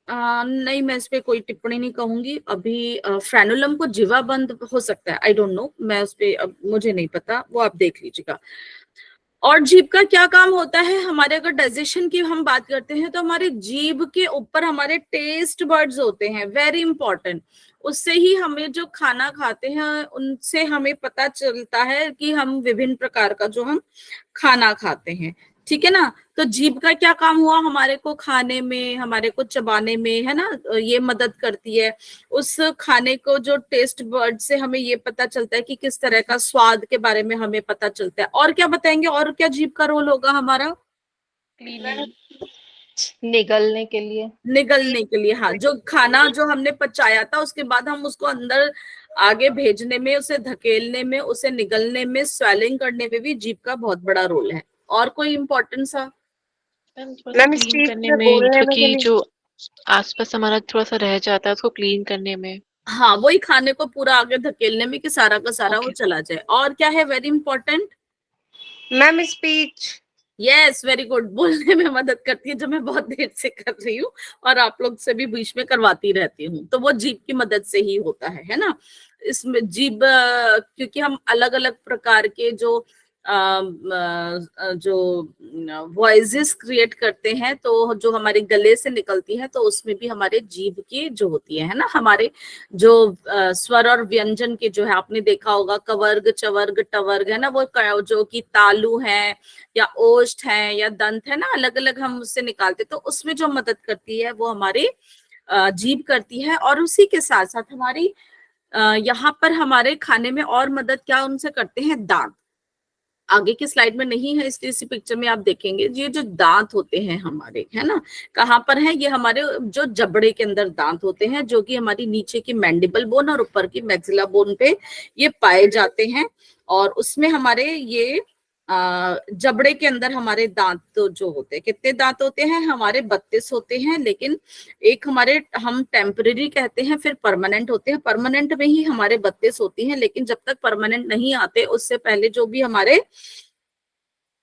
नहीं, मैं इस पे कोई टिप्पणी नहीं कहूंगी अभी। फ्रेनुलम को जीवा बंद हो सकता है, आई डोंट नो, मैं उस पे अब मुझे नहीं पता, वो आप देख लीजिएगा। और जीभ का क्या काम होता है हमारे, अगर डाइजेशन की हम बात करते हैं तो हमारे जीभ के ऊपर हमारे टेस्ट बर्ड्स होते हैं, वेरी इंपॉर्टेंट। उससे ही हमें जो खाना खाते हैं उनसे हमें पता चलता है कि हम विभिन्न प्रकार का जो हम खाना खाते हैं। ठीक है ना। तो जीभ का क्या काम हुआ, हमारे को खाने में, हमारे को चबाने में, है ना, ये मदद करती है। उस खाने को जो टेस्ट बर्ड से हमें ये पता चलता है कि किस तरह का स्वाद के बारे में हमें पता चलता है। और क्या बताएंगे, और क्या जीभ का रोल होगा हमारा? निगलने के लिए। निगलने के लिए, हाँ, जो खाना जो हमने पचाया था उसके बाद हम उसको अंदर आगे भेजने में, उसे धकेलने में, उसे निगलने में, स्वेलिंग करने में भी जीभ का बहुत बड़ा रोल है। और कोई इम्पोर्टेंस है? मैम थोड़ा सा क्लीन करने में, क्योंकि जो आसपास हमारा थोड़ा सा रह जाता है उसको क्लीन करने में। हाँ, वही खाने को पूरा आगे धकेलने में कि सारा का सारा वो Okay. चला जाए। और क्या है very important? Ma'am speech. Yes, very good, बोलने में मदद करती है, जो मैं बहुत देर से कर रही हूँ और आप लोग से भी बीच में करवाती रहती हूँ। तो वो जीभ की मदद से ही होता है ना। इसमें जीभ, क्योंकि हम अलग अलग प्रकार के जो वॉइसेस क्रिएट करते हैं, तो जो हमारे गले से निकलती है, तो उसमें भी हमारे जीभ की जो होती है ना, हमारे जो स्वर और व्यंजन के जो है, आपने देखा होगा कवर्ग, चवर्ग, टवर्ग, है ना, वो जो कि तालु है या ओष्ठ है या दंत है ना, अलग अलग हम उससे निकालते, तो उसमें जो मदद करती है वो हमारी जीभ करती है। और उसी के साथ साथ हमारी यहाँ पर हमारे खाने में और मदद क्या उनसे करते हैं, दांत। आगे की स्लाइड में नहीं है, इसलिए इसी पिक्चर में आप देखेंगे ये जो दांत होते हैं हमारे, है ना, कहाँ पर है, ये हमारे जो जबड़े के अंदर दांत होते हैं, जो कि हमारी नीचे की मैंडिबल बोन और ऊपर की मैक्सिला बोन पे ये पाए जाते हैं। और उसमें हमारे ये जबड़े के अंदर हमारे दांत तो जो होते हैं, कितने दांत होते हैं हमारे, 32 होते हैं। लेकिन एक हमारे हम टेम्परेरी कहते हैं, फिर परमानेंट होते हैं। परमानेंट में ही हमारे 32 होती हैं, लेकिन जब तक परमानेंट नहीं आते उससे पहले जो भी हमारे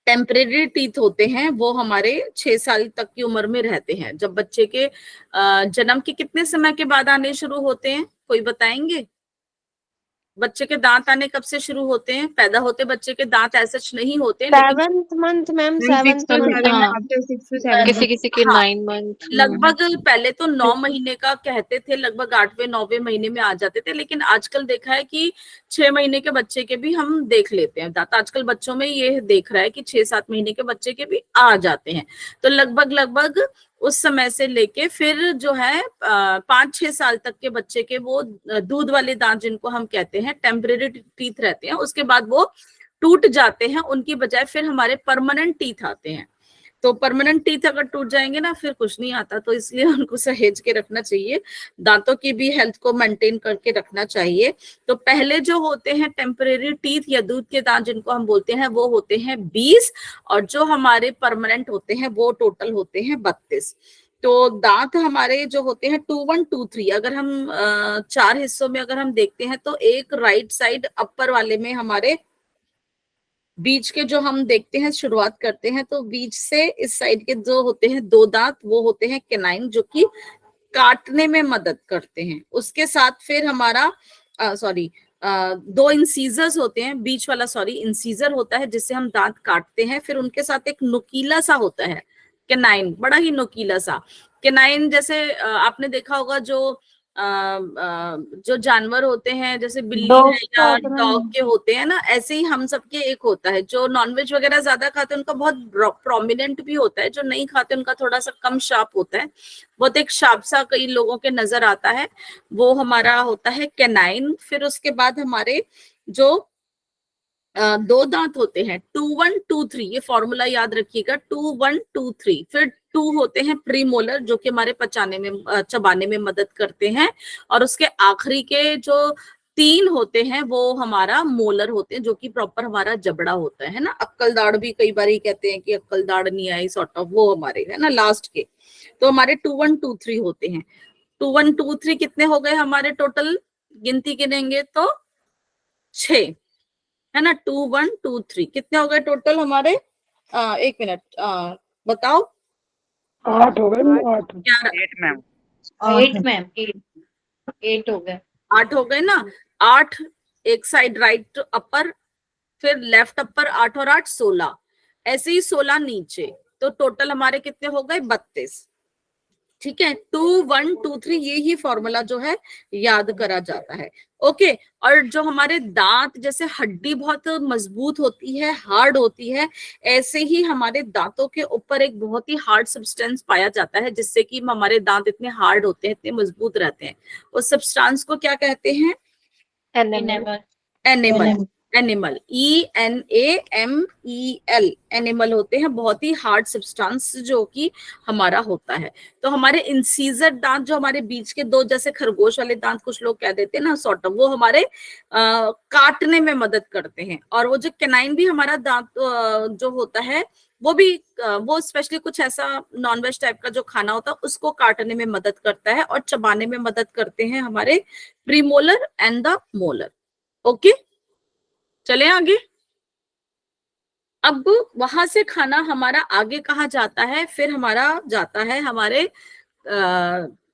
टेम्परेरी टीथ होते हैं वो हमारे 6 साल तक की उम्र में रहते हैं। जब बच्चे के जन्म के कितने समय के बाद आने शुरू होते हैं, कोई बताएंगे? बच्चे के दांत आने कब से शुरू होते हैं? पैदा होते बच्चे के दांत ऐसे नहीं होते, लेकिन 7th month ma'am, 7th month. After 6 to 7 किसी किसी के हाँ, 9 मंथ। लगभग पहले तो 9 महीने का कहते थे, लगभग 8वें 9वें महीने में आ जाते थे, लेकिन आजकल देखा है कि 6 महीने के बच्चे के भी हम देख लेते हैं दांत। आजकल बच्चों में ये देख रहा है कि 6-7 महीने के बच्चे के भी आ जाते हैं। तो लगभग उस समय से लेके फिर जो है 5-6 साल तक के बच्चे के वो दूध वाले दांत जिनको हम कहते हैं टेम्परेरी टीथ रहते हैं, उसके बाद वो टूट जाते हैं, उनकी बजाय फिर हमारे परमानेंट टीथ आते हैं। तो परमानेंट टीथ अगर टूट जाएंगे ना फिर कुछ नहीं आता, तो इसलिए उनको सहेज के रखना चाहिए, दांतों की भी हेल्थ को मेंटेन करके रखना चाहिए। तो पहले जो होते हैं टेम्परेरी टीथ या दूध के दांत जिनको हम बोलते हैं वो होते हैं 20, और जो हमारे परमानेंट होते हैं वो टोटल होते हैं 32। तो दांत हमारे जो होते हैं 2, 1, 2, 3, अगर हम 4 हिस्सों में अगर हम देखते हैं तो एक राइट साइड अपर वाले में हमारे बीच के जो हम देखते हैं शुरुआत करते हैं, तो बीच से इस साइड के जो होते हैं 2 दांत वो होते हैं कैनाइन, जो कि काटने में मदद करते हैं। उसके साथ फिर हमारा 2 इंसीजर्स होते हैं, बीच वाला इंसीजर होता है जिससे हम दांत काटते हैं। फिर उनके साथ एक नुकीला सा होता है कैनाइन, बड़ा ही नुकीला सा कैनाइन। जैसे आपने देखा होगा जो जानवर होते हैं जैसे बिल्ली है या डॉग के होते हैं ना, ऐसे ही हम सबके एक होता है। जो नॉनवेज वगैरह ज्यादा खाते हैं उनका बहुत प्रोमिनेंट भी होता है, जो नहीं खाते उनका थोड़ा सा कम शार्प होता है, बहुत एक शार्प सा कई लोगों के नजर आता है, वो हमारा होता है कैनाइन। फिर उसके बाद हमारे जो 2 दांत होते हैं 2, 1, 2, 3, ये फॉर्मूला याद रखिएगा 2, 1, 2, 3। फिर 2 होते हैं प्रीमोलर जो कि हमारे चबाने में मदद करते हैं, और उसके आखिरी के जो 3 होते हैं वो हमारा मोलर होते हैं, जो कि प्रॉपर हमारा जबड़ा होता है ना। अक्कल दाढ़ भी कई बार ही कहते हैं कि अक्कल दाढ़ नहीं आई सॉर्ट ऑफ, वो हमारे है ना लास्ट के। तो हमारे 2, 1, 2, 3 होते हैं। 2, 1, 2, 3 कितने हो गए हमारे टोटल, गिनती गिनेंगे तो 6 है ना। 2, 1, 2, 3 कितने हो गए टोटल हमारे? 1 मिनट बताओ। 8 हो गए। 8 8 मैम। 8 मैम, 8 हो गए। 8 हो गए ना। 8 एक साइड राइट अपर, फिर लेफ्ट अपर 8 और 8 16, ऐसे ही 16 नीचे, तो टोटल हमारे कितने हो गए 32। ठीक है, 2, 1, 2, 3 ये ही फॉर्मूला जो है याद करा जाता है। ओके, और जो हमारे दांत जैसे हड्डी बहुत मजबूत होती है, हार्ड होती है, ऐसे ही हमारे दांतों के ऊपर एक बहुत ही हार्ड सब्सटेंस पाया जाता है जिससे कि हमारे दांत इतने हार्ड होते हैं, इतने मजबूत रहते हैं। उस सब्सटेंस को क्या कहते हैं? एनिमल। एनिमल, ENAMEL, एनिमल होते हैं, बहुत ही हार्ड सब्सटेंस जो कि हमारा होता है। तो हमारे इंसीजर दांत जो हमारे बीच के 2 जैसे खरगोश वाले दांत कुछ लोग कह देते हैं ना सॉर्ट ऑफ, वो हमारे काटने में मदद करते हैं। और वो जो कैनाइन भी हमारा दांत जो होता है वो स्पेशली कुछ ऐसा नॉनवेज टाइप का जो खाना होता है उसको काटने में मदद करता है, और चबाने में मदद करते हैं हमारे premolar and the molar. Okay, चले आगे। अब वहां से खाना हमारा आगे कहाँ जाता है? फिर हमारा जाता है हमारे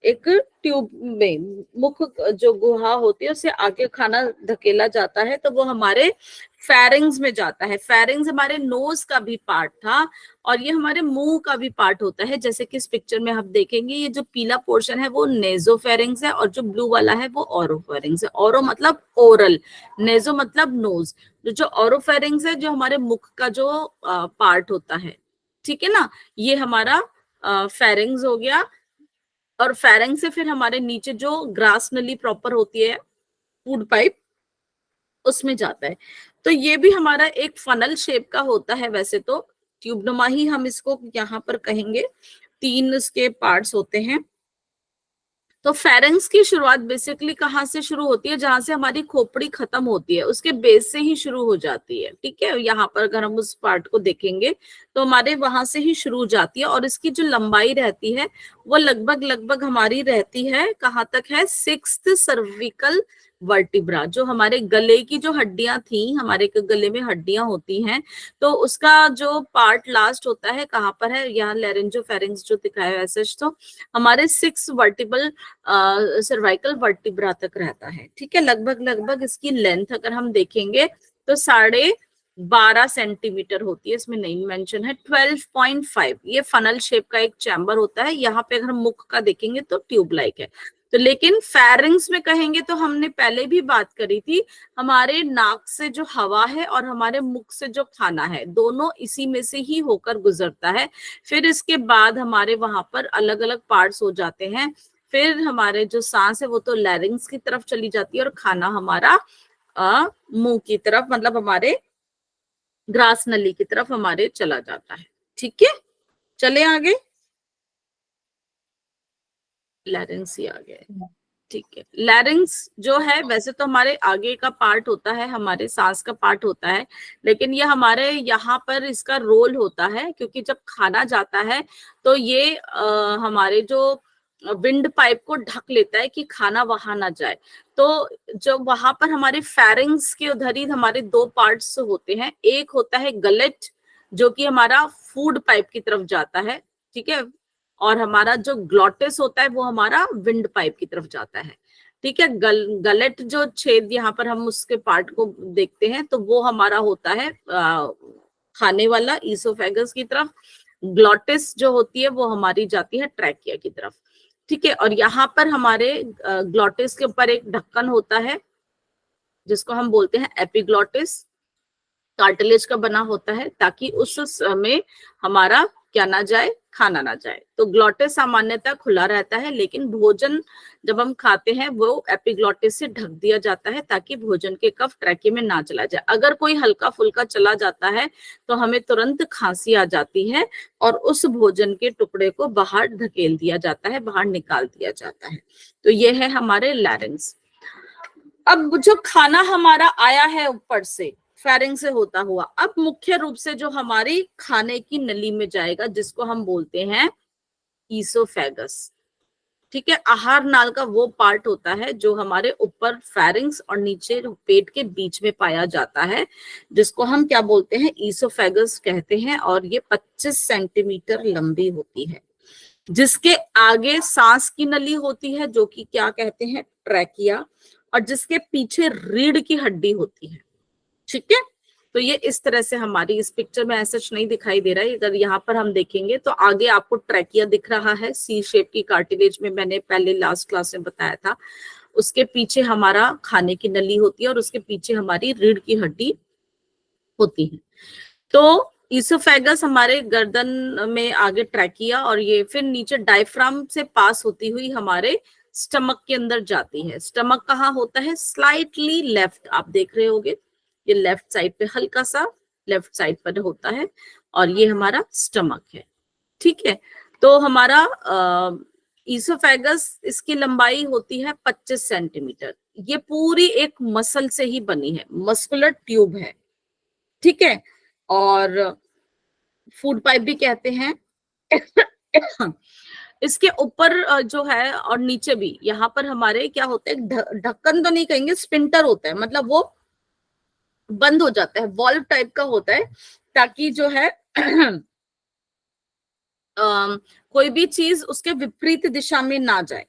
एक ट्यूब में, मुख जो गुहा होती है उससे आगे खाना धकेला जाता है, तो वो हमारे फेरिंग्स में जाता है। फेरिंग्स हमारे नोज का भी पार्ट था और ये हमारे मुंह का भी पार्ट होता है, जैसे कि इस पिक्चर में हम देखेंगे। ये जो पीला पोर्शन है वो नेजोफेरिंग्स है और जो ब्लू वाला है वो ओरोफेरिंग्स है। ओरो मतलब ओरल, नेजो मतलब नोज। जो ओरोफेरिंग्स है जो हमारे मुख का जो पार्ट होता है, ठीक है ना, ये हमारा फेरिंग्स हो गया। और फेरिंग से फिर हमारे नीचे जो ग्रास नली प्रॉपर होती है, फूड पाइप, उसमें जाता है। तो ये भी हमारा एक फनल शेप का होता है, वैसे तो ट्यूबनुमा ही हम इसको यहाँ पर कहेंगे। 3 इसके पार्ट्स होते हैं। तो फेरिंग्स की शुरुआत बेसिकली कहाँ से शुरू होती है? जहां से हमारी खोपड़ी खत्म होती है उसके बेस से ही शुरू हो जाती है। ठीक है, यहाँ पर अगर हम उस पार्ट को देखेंगे तो हमारे वहां से ही शुरू हो जाती है, और इसकी जो लंबाई रहती है वो लगभग हमारी रहती है, कहाँ तक है? 6th cervical vertebra. जो हमारे गले की जो हड्डियां थी, हमारे गले में हड्डियां होती हैं, तो उसका जो पार्ट लास्ट होता है कहाँ पर है? यहाँ लैरिंजोफेरिंग्स जो दिखाया है सच, तो हमारे 6 वर्टिबल सर्वाइकल वर्टिब्रा तक रहता है। ठीक है, लगभग इसकी लेंथ अगर हम देखेंगे तो 12.5 सेंटीमीटर होती है, इसमें नहीं मेंशन है। 12.5 ये फनल शेप का एक चैम्बर होता है। यहाँ पे अगर हम मुख का देखेंगे तो ट्यूब लाइक है। तो लेकिन फेरिंग्स में कहेंगे तो हमने पहले भी बात करी थी, हमारे नाक से जो हवा है और हमारे मुख से जो खाना है दोनों इसी में से ही होकर गुजरता है। फिर इसके बाद हमारे वहां पर अलग अलग पार्ट्स हो जाते हैं। फिर हमारे जो सांस है वो तो लैरिंग्स की तरफ चली जाती है और खाना हमारा मुंह की तरफ, मतलब हमारे ग्रास नली की तरफ हमारे चला जाता है। ठीक है, चले आगे। लैरिंग्स ही आ गया। ठीक है, लैरिंग्स जो है वैसे तो हमारे आगे का पार्ट होता है, हमारे सांस का पार्ट होता है, लेकिन ये हमारे यहाँ पर इसका रोल होता है, क्योंकि जब खाना जाता है तो ये हमारे जो विंड पाइप को ढक लेता है कि खाना वहां ना जाए। तो जो वहां पर हमारे फेरिंग्स के उधर ही हमारे दो पार्ट्स होते हैं, एक होता है गलेट जो कि हमारा फूड पाइप की तरफ जाता है, ठीक है, और हमारा जो ग्लॉटिस होता है वो हमारा विंड पाइप की तरफ जाता है। ठीक है, गलेट जो छेद यहाँ पर हम उसके पार्ट को देखते हैं तो वो हमारा होता है खाने वाला ईसोफेगस की तरफ। ग्लॉटिस जो होती है वो हमारी जाती है ट्रैकिया की तरफ। ठीक है, और यहाँ पर हमारे ग्लॉटिस के ऊपर एक ढक्कन होता है जिसको हम बोलते हैं एपिग्लॉटिस, कार्टिलेज का बना होता है, ताकि उस समय हमारा क्या ना जाए, खाना ना जाए। तो ग्लॉटिस सामान्यतः खुला रहता है, लेकिन भोजन जब हम खाते हैं वो एपिग्लॉटिस से ढक दिया जाता है ताकि भोजन के कफ ट्रैकी में ना चला जाए। अगर कोई हल्का फुल्का चला जाता है तो हमें तुरंत खांसी आ जाती है और उस भोजन के टुकड़े को बाहर धकेल दिया जाता है, बाहर निकाल दिया जाता है। तो ये है हमारे लैरिंग्स। अब जो खाना हमारा आया है ऊपर से फेरिंग से होता हुआ, अब मुख्य रूप से जो हमारी खाने की नली में जाएगा जिसको हम बोलते हैं ईसोफेगस। ठीक है, आहार नाल का वो पार्ट होता है जो हमारे ऊपर फेरिंग्स और नीचे पेट के बीच में पाया जाता है, जिसको हम क्या बोलते हैं, ईसोफेगस कहते हैं। और ये 25 सेंटीमीटर लंबी होती है, जिसके आगे सांस की नली होती है जो कि क्या कहते हैं, ट्रैकिया, और जिसके पीछे रीढ़ की हड्डी होती है। ठीक है, तो ये इस तरह से हमारी इस पिक्चर में ऐसा नहीं दिखाई दे रहा है। अगर यहाँ पर हम देखेंगे तो आगे आपको ट्रैकिया दिख रहा है, सी शेप की कार्टिलेज में, मैंने पहले लास्ट क्लास में बताया था। उसके पीछे हमारा खाने की नली होती है और उसके पीछे हमारी रीढ़ की हड्डी होती है। तो ईसोफेगस हमारे गर्दन में आगे ट्रैकिया, और ये फिर नीचे डायफ्राम से पास होती हुई हमारे स्टमक के अंदर जाती है। स्टमक कहाँ होता है, स्लाइटली लेफ्ट, आप देख रहे होगे ये लेफ्ट साइड पे, हल्का सा लेफ्ट साइड पर होता है, और ये हमारा स्टमक है। ठीक है, तो हमारा ईसोफेगस, इसकी लंबाई होती है 25 सेंटीमीटर। ये पूरी एक मसल से ही बनी है, मस्कुलर ट्यूब है। ठीक है, और फूड पाइप भी कहते हैं। इसके ऊपर जो है और नीचे भी यहाँ पर हमारे क्या होता है, ढक्कन तो नहीं कहेंगे, स्पिंटर होता है, मतलब वो बंद हो जाता है, वॉल्व टाइप का होता है, ताकि जो है कोई भी चीज उसके विपरीत दिशा में ना जाए,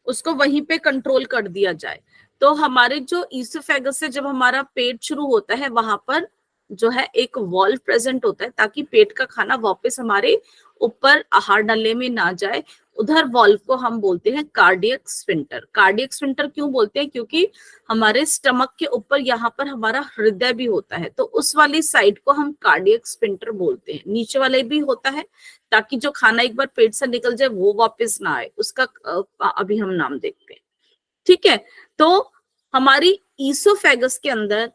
उसको वहीं पे कंट्रोल कर दिया जाए। तो हमारे जो ईसोफेगस से जब हमारा पेट शुरू होता है वहां पर जो है एक वॉल्व प्रेजेंट होता है, ताकि पेट का खाना वापस हमारे ऊपर आहार नली में ना जाए। उधर वॉल्व को हम बोलते हैं कार्डियक स्फिंक्टर। कार्डियक स्फिंक्टर क्यों बोलते हैं, क्योंकि हमारे स्टमक के ऊपर यहाँ पर हमारा हृदय भी होता है, तो उस वाली साइड को हम कार्डियक स्फिंक्टर बोलते हैं। नीचे वाले भी होता है, ताकि जो खाना एक बार पेट से निकल जाए वो वापस ना आए, उसका अभी हम नाम देखते हैं। ठीक है, तो हमारी ईसोफेगस के अंदर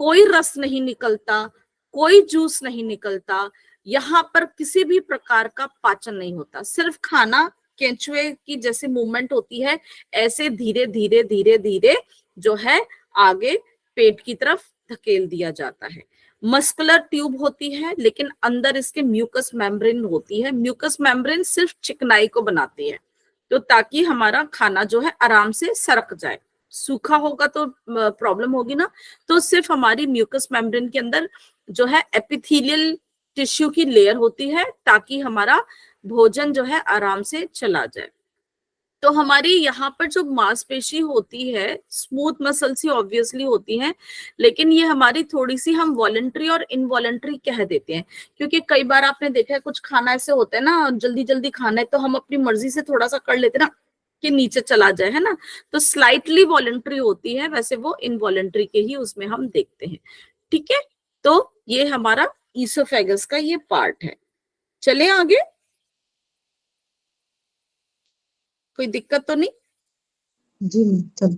कोई रस नहीं निकलता, कोई जूस नहीं निकलता, यहाँ पर किसी भी प्रकार का पाचन नहीं होता, सिर्फ खाना केंचुए की जैसे मूवमेंट होती है, ऐसे धीरे धीरे धीरे धीरे जो है आगे पेट की तरफ धकेल दिया जाता है। मस्कुलर ट्यूब होती है, लेकिन अंदर इसके म्यूकस मेम्ब्रेन होती है। म्यूकस मेम्ब्रेन सिर्फ चिकनाई को बनाती है, तो ताकि हमारा खाना जो है आराम से सरक जाए। सूखा होगा तो प्रॉब्लम होगी ना, तो सिर्फ हमारी म्यूकस मेम्ब्रेन के अंदर जो है एपिथेलियल टिश्यू की लेयर होती है, ताकि हमारा भोजन जो है आराम से चला जाए। तो हमारी यहाँ पर जो मांसपेशी होती है, स्मूथ मसल्स ही ऑब्वियसली होती हैं, लेकिन ये हमारी थोड़ी सी हम वॉलंटरी और इनवॉलंटरी कह देते हैं, क्योंकि कई बार आपने देखा है कुछ खाना ऐसे होता है ना, जल्दी जल्दी खाना है तो हम अपनी मर्जी से थोड़ा सा कर लेते हैं ना, के नीचे चला जाए, है ना। तो स्लाइटली वॉलेंट्री होती है, वैसे वो इनवॉलेंट्री के ही उसमें हम देखते हैं। ठीक है, तो ये हमारा ईसोफेगस का ये पार्ट है। चले आगे, कोई दिक्कत तो नहीं? जी चल।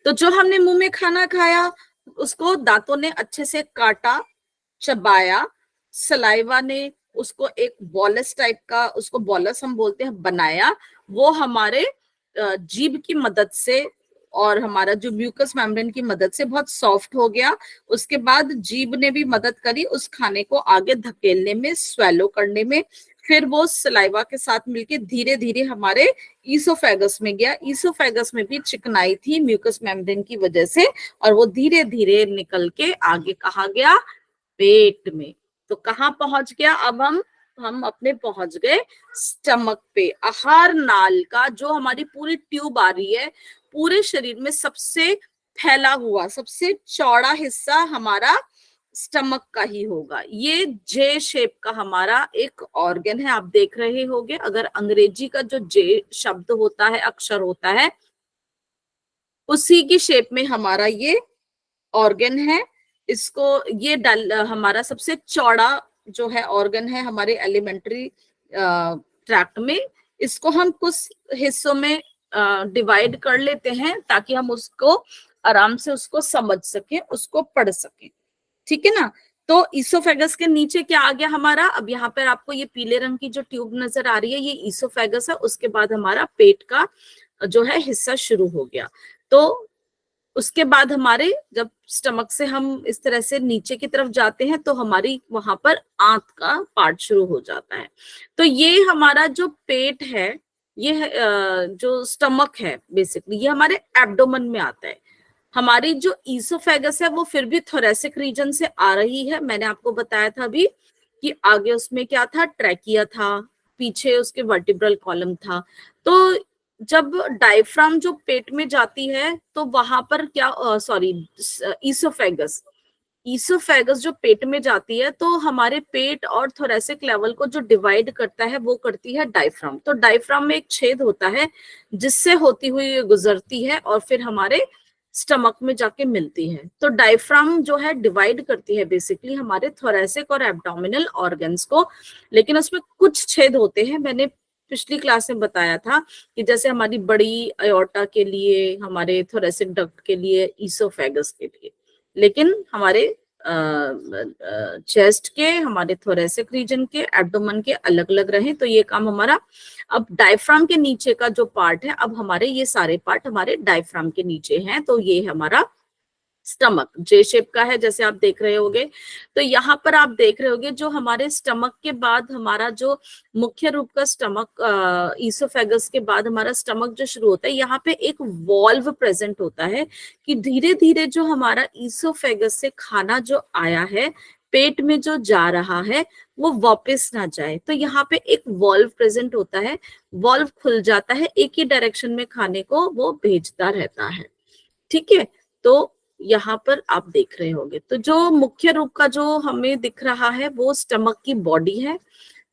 तो जो हमने मुंह में खाना खाया उसको दांतों ने अच्छे से काटा, चबाया, सलाइवा ने उसको एक बॉलस टाइप का, उसको बॉलस हम बोलते हैं, बनाया। वो हमारे जीभ की मदद से और हमारा जो म्यूकस मेम्ब्रेन की मदद से बहुत सॉफ्ट हो गया। उसके बाद जीभ ने भी मदद करी उस खाने को आगे धकेलने में, स्वेलो करने में। फिर वो सलाइवा के साथ मिलके धीरे धीरे हमारे ईसोफेगस में गया। ईसोफेगस में भी चिकनाई थी म्यूकस मेम्ब्रेन की वजह से, और वो धीरे धीरे निकल के आगे कहाँ गया? पेट में। तो कहाँ पहुंच गया? अब हम अपने पहुंच गए स्टमक पे। आहार नाल का जो हमारी पूरी ट्यूब आ रही है, पूरे शरीर में सबसे फैला हुआ, सबसे चौड़ा हिस्सा हमारा स्टमक का ही होगा। ये जे शेप का हमारा एक ऑर्गन है, आप देख रहे होंगे। अगर अंग्रेजी का जो जे शब्द होता है, अक्षर होता है, उसी की शेप में हमारा ये ऑर्गन है। इसको ये हमारा सबसे चौड़ा जो है ऑर्गन है हमारे एलिमेंट्री ट्रैक्ट में। इसको हम कुछ हिस्सों में डिवाइड कर लेते हैं ताकि हम उसको आराम से उसको समझ सकें, उसको पढ़ सकें। ठीक है ना। तो ईसोफेगस के नीचे क्या आ गया हमारा? अब यहाँ पर आपको ये पीले रंग की जो ट्यूब नजर आ रही है, ये ईसोफेगस है। उसके बाद हमारा पेट का जो है हिस्सा शुरू हो गया। तो उसके बाद हमारे जब स्टमक से हम इस तरह से नीचे की तरफ जाते हैं तो हमारी वहां पर आंत का पार्ट शुरू हो जाता है। तो ये हमारा जो पेट है, ये जो स्टमक है बेसिकली, ये हमारे एब्डोमेन में आता है। हमारी जो ईसोफेगस है वो फिर भी थोरेसिक रीजन से आ रही है। मैंने आपको बताया था अभी कि आगे उसमें क्या था? ट्रैकिया था, पीछे उसके वर्टिब्रल कॉलम था। तो जब डायफ्राम जो पेट में जाती है तो वहां पर क्या, ईसोफेगस जो पेट में जाती है तो हमारे पेट और थोरेसिक लेवल को जो डिवाइड करता है वो करती है डायफ्राम। तो डायफ्राम में एक छेद होता है जिससे होती हुई गुजरती है और फिर हमारे स्टमक में जाके मिलती है। तो डायफ्राम जो है डिवाइड करती है बेसिकली हमारे थोरेसिक और एब्डोमिनल ऑर्गन्स को, लेकिन उसमें कुछ छेद होते हैं। मैंने पिछली क्लास में बताया था कि जैसे हमारी बड़ी अयोर्टा के लिए, हमारे थोरेसिक डक्ट के लिए, ईसोफेगस के लिए, लेकिन हमारे चेस्ट के, हमारे थोरेसिक रीजन के, एब्डोमेन के अलग अलग रहे। तो ये काम हमारा, अब डायफ्राम के नीचे का जो पार्ट है, अब हमारे ये सारे पार्ट हमारे डायफ्राम के नीचे हैं। तो ये हमारा स्टमक जे शेप का है जैसे आप देख रहे होगे। तो यहाँ पर आप देख रहे होगे जो हमारे स्टमक के बाद हमारा जो मुख्य रूप का स्टमक, ईसोफेगस के बाद हमारा स्टमक जो शुरू होता है, यहाँ पे एक वॉल्व प्रेजेंट होता है कि धीरे धीरे जो हमारा ईसोफेगस से खाना जो आया है, पेट में जो जा रहा है, वो वापस ना जाए। तो यहाँ पे एक वॉल्व प्रेजेंट होता है, वॉल्व खुल जाता है, एक ही डायरेक्शन में खाने को वो भेजता रहता है। ठीक है, तो यहाँ पर आप देख रहे होंगे। तो जो मुख्य रूप का जो हमें दिख रहा है वो स्टमक की बॉडी है।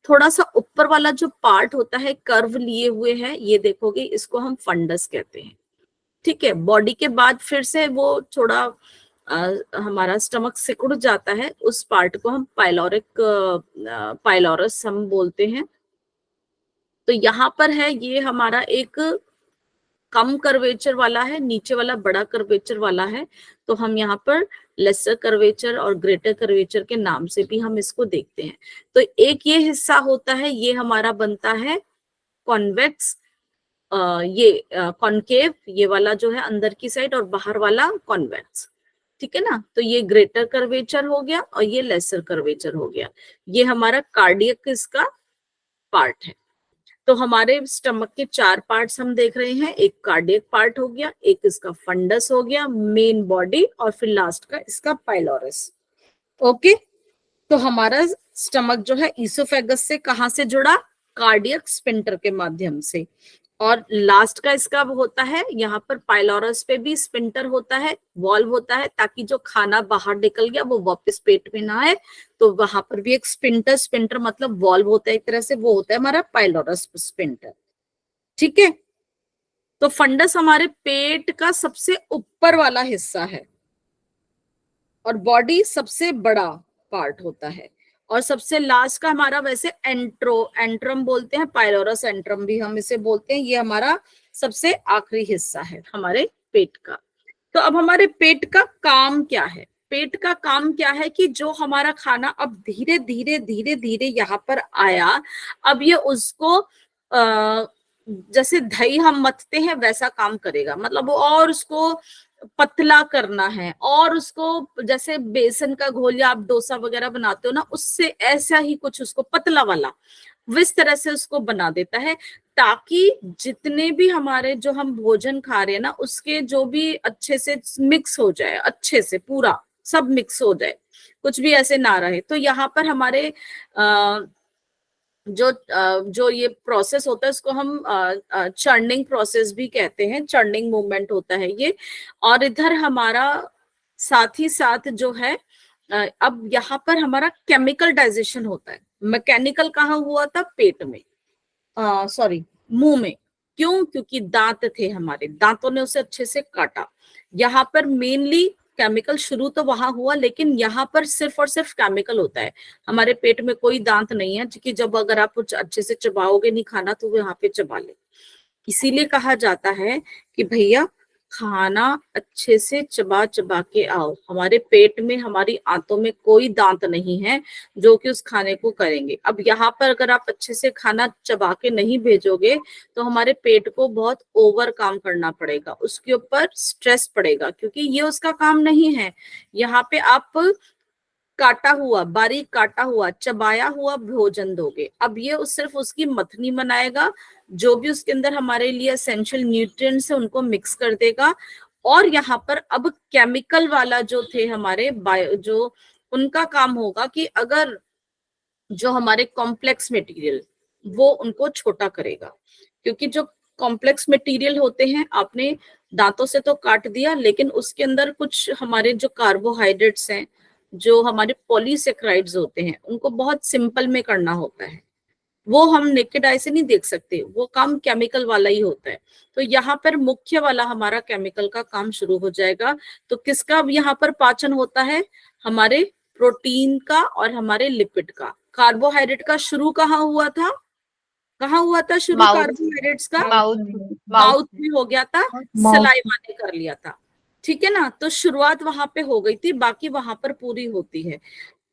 थोड़ा सा ऊपर वाला जो पार्ट होता है कर्व लिए हुए है, ये देखोगे, इसको हम फंडस कहते हैं। ठीक है, बॉडी के बाद फिर से वो थोड़ा हमारा स्टमक सिकुड़ जाता है, उस पार्ट को हम पाइलोरस हम बोलते हैं। तो यहाँ पर है ये हमारा एक कम कर्वेचर वाला है, नीचे वाला बड़ा कर्वेचर वाला है। तो हम यहाँ पर लेसर कर्वेचर और ग्रेटर कर्वेचर के नाम से भी हम इसको देखते हैं। तो एक ये हिस्सा होता है, ये हमारा बनता है कॉन्वेक्स, ये कॉनकेव, ये वाला जो है अंदर की साइड, और बाहर वाला कॉन्वेक्स। ठीक है ना। तो ये ग्रेटर कर्वेचर हो गया और ये लेसर कर्वेचर हो गया। ये हमारा कार्डियक इसका पार्ट है। तो हमारे स्टमक के 4 पार्ट्स हम देख रहे हैं। एक कार्डियक पार्ट हो गया, एक इसका फंडस हो गया, मेन बॉडी, और फिर लास्ट का इसका पाइलोरस। ओके, तो हमारा स्टमक जो है ईसोफेगस से कहां से जुड़ा? कार्डियक स्पिंटर के माध्यम से। और लास्ट का इसका होता है, यहाँ पर पाइलोरस पे भी स्पिंटर होता है, वॉल्व होता है, ताकि जो खाना बाहर निकल गया वो वापस पेट में ना आए। तो वहां पर भी एक स्पिंटर मतलब वॉल्व होता है एक तरह से, वो होता है हमारा पाइलोरस स्पिंटर। ठीक है, तो फंडस हमारे पेट का सबसे ऊपर वाला हिस्सा है और बॉडी सबसे बड़ा पार्ट होता है, और सबसे लास्ट का हमारा वैसे एंट्रम बोलते हैं, पाइलोरस एंट्रम भी हम इसे बोलते हैं, ये हमारा सबसे आखिरी हिस्सा है हमारे पेट का। तो अब हमारे पेट का काम क्या है? पेट का काम क्या है कि जो हमारा खाना अब धीरे धीरे धीरे धीरे यहाँ पर आया, अब ये उसको जैसे दही हम मथते हैं वैसा काम करेगा, मतलब और उसको पतला करना है, और उसको जैसे बेसन का घोल या आप डोसा वगैरह बनाते हो ना, उससे ऐसा ही कुछ उसको पतला वाला इस तरह से उसको बना देता है, ताकि जितने भी हमारे जो हम भोजन खा रहे हैं ना, उसके जो भी अच्छे से मिक्स हो जाए, अच्छे से पूरा सब मिक्स हो जाए, कुछ भी ऐसे ना रहे। तो यहाँ पर हमारे जो ये प्रोसेस होता है उसको हम चर्निंग प्रोसेस भी कहते हैं, चर्निंग मूवमेंट होता है ये। और इधर हमारा साथ ही साथ जो है अब यहाँ पर हमारा केमिकल डाइजेशन होता है। मैकेनिकल कहाँ हुआ था? पेट में, सॉरी मुंह में। क्यों? क्योंकि दांत थे हमारे, दांतों ने उसे अच्छे से काटा। यहाँ पर मेनली केमिकल शुरू तो वहां हुआ, लेकिन यहाँ पर सिर्फ और सिर्फ केमिकल होता है। हमारे पेट में कोई दांत नहीं है, क्योंकि जब अगर आप कुछ अच्छे से चबाओगे नहीं खाना तो वो यहाँ पे चबा ले। इसीलिए कहा जाता है कि भैया खाना अच्छे से चबा चबा के आओ। हमारे पेट में, हमारी आंतों में कोई दांत नहीं है जो कि उस खाने को करेंगे। अब यहाँ पर अगर आप अच्छे से खाना चबा के नहीं भेजोगे तो हमारे पेट को बहुत ओवर काम करना पड़ेगा, उसके ऊपर स्ट्रेस पड़ेगा, क्योंकि ये उसका काम नहीं है। यहाँ पे आप काटा हुआ, बारीक काटा हुआ, चबाया हुआ भोजन दोगे, अब ये सिर्फ उसकी मथनी बनाएगा, जो भी उसके अंदर हमारे लिए एसेंशियल न्यूट्रिएंट्स है उनको मिक्स कर देगा। और यहाँ पर अब केमिकल वाला जो थे हमारे जो उनका काम होगा कि अगर जो हमारे कॉम्प्लेक्स मटेरियल वो उनको छोटा करेगा, क्योंकि जो कॉम्प्लेक्स मटेरियल होते हैं आपने दांतों से तो काट दिया, लेकिन उसके अंदर कुछ हमारे जो कार्बोहाइड्रेट्स हैं, जो हमारे पॉलीसेक्राइड्स होते हैं, उनको बहुत सिंपल में करना होता है, वो हम नेकेड आई से नहीं देख सकते, वो काम केमिकल वाला ही होता है। तो यहाँ पर मुख्य वाला हमारा केमिकल का काम शुरू हो जाएगा। तो किसका यहाँ पर पाचन होता है? हमारे प्रोटीन का और हमारे लिपिड का। कार्बोहाइड्रेट का शुरू कहाँ हुआ था? कहाँ हुआ था शुरू? कार्बोहाइड्रेट्स का माउथ में हो गया था, सलाइवा ने कर लिया था, ठीक है ना। तो शुरुआत वहां पे हो गई थी, बाकी वहां पर पूरी होती है,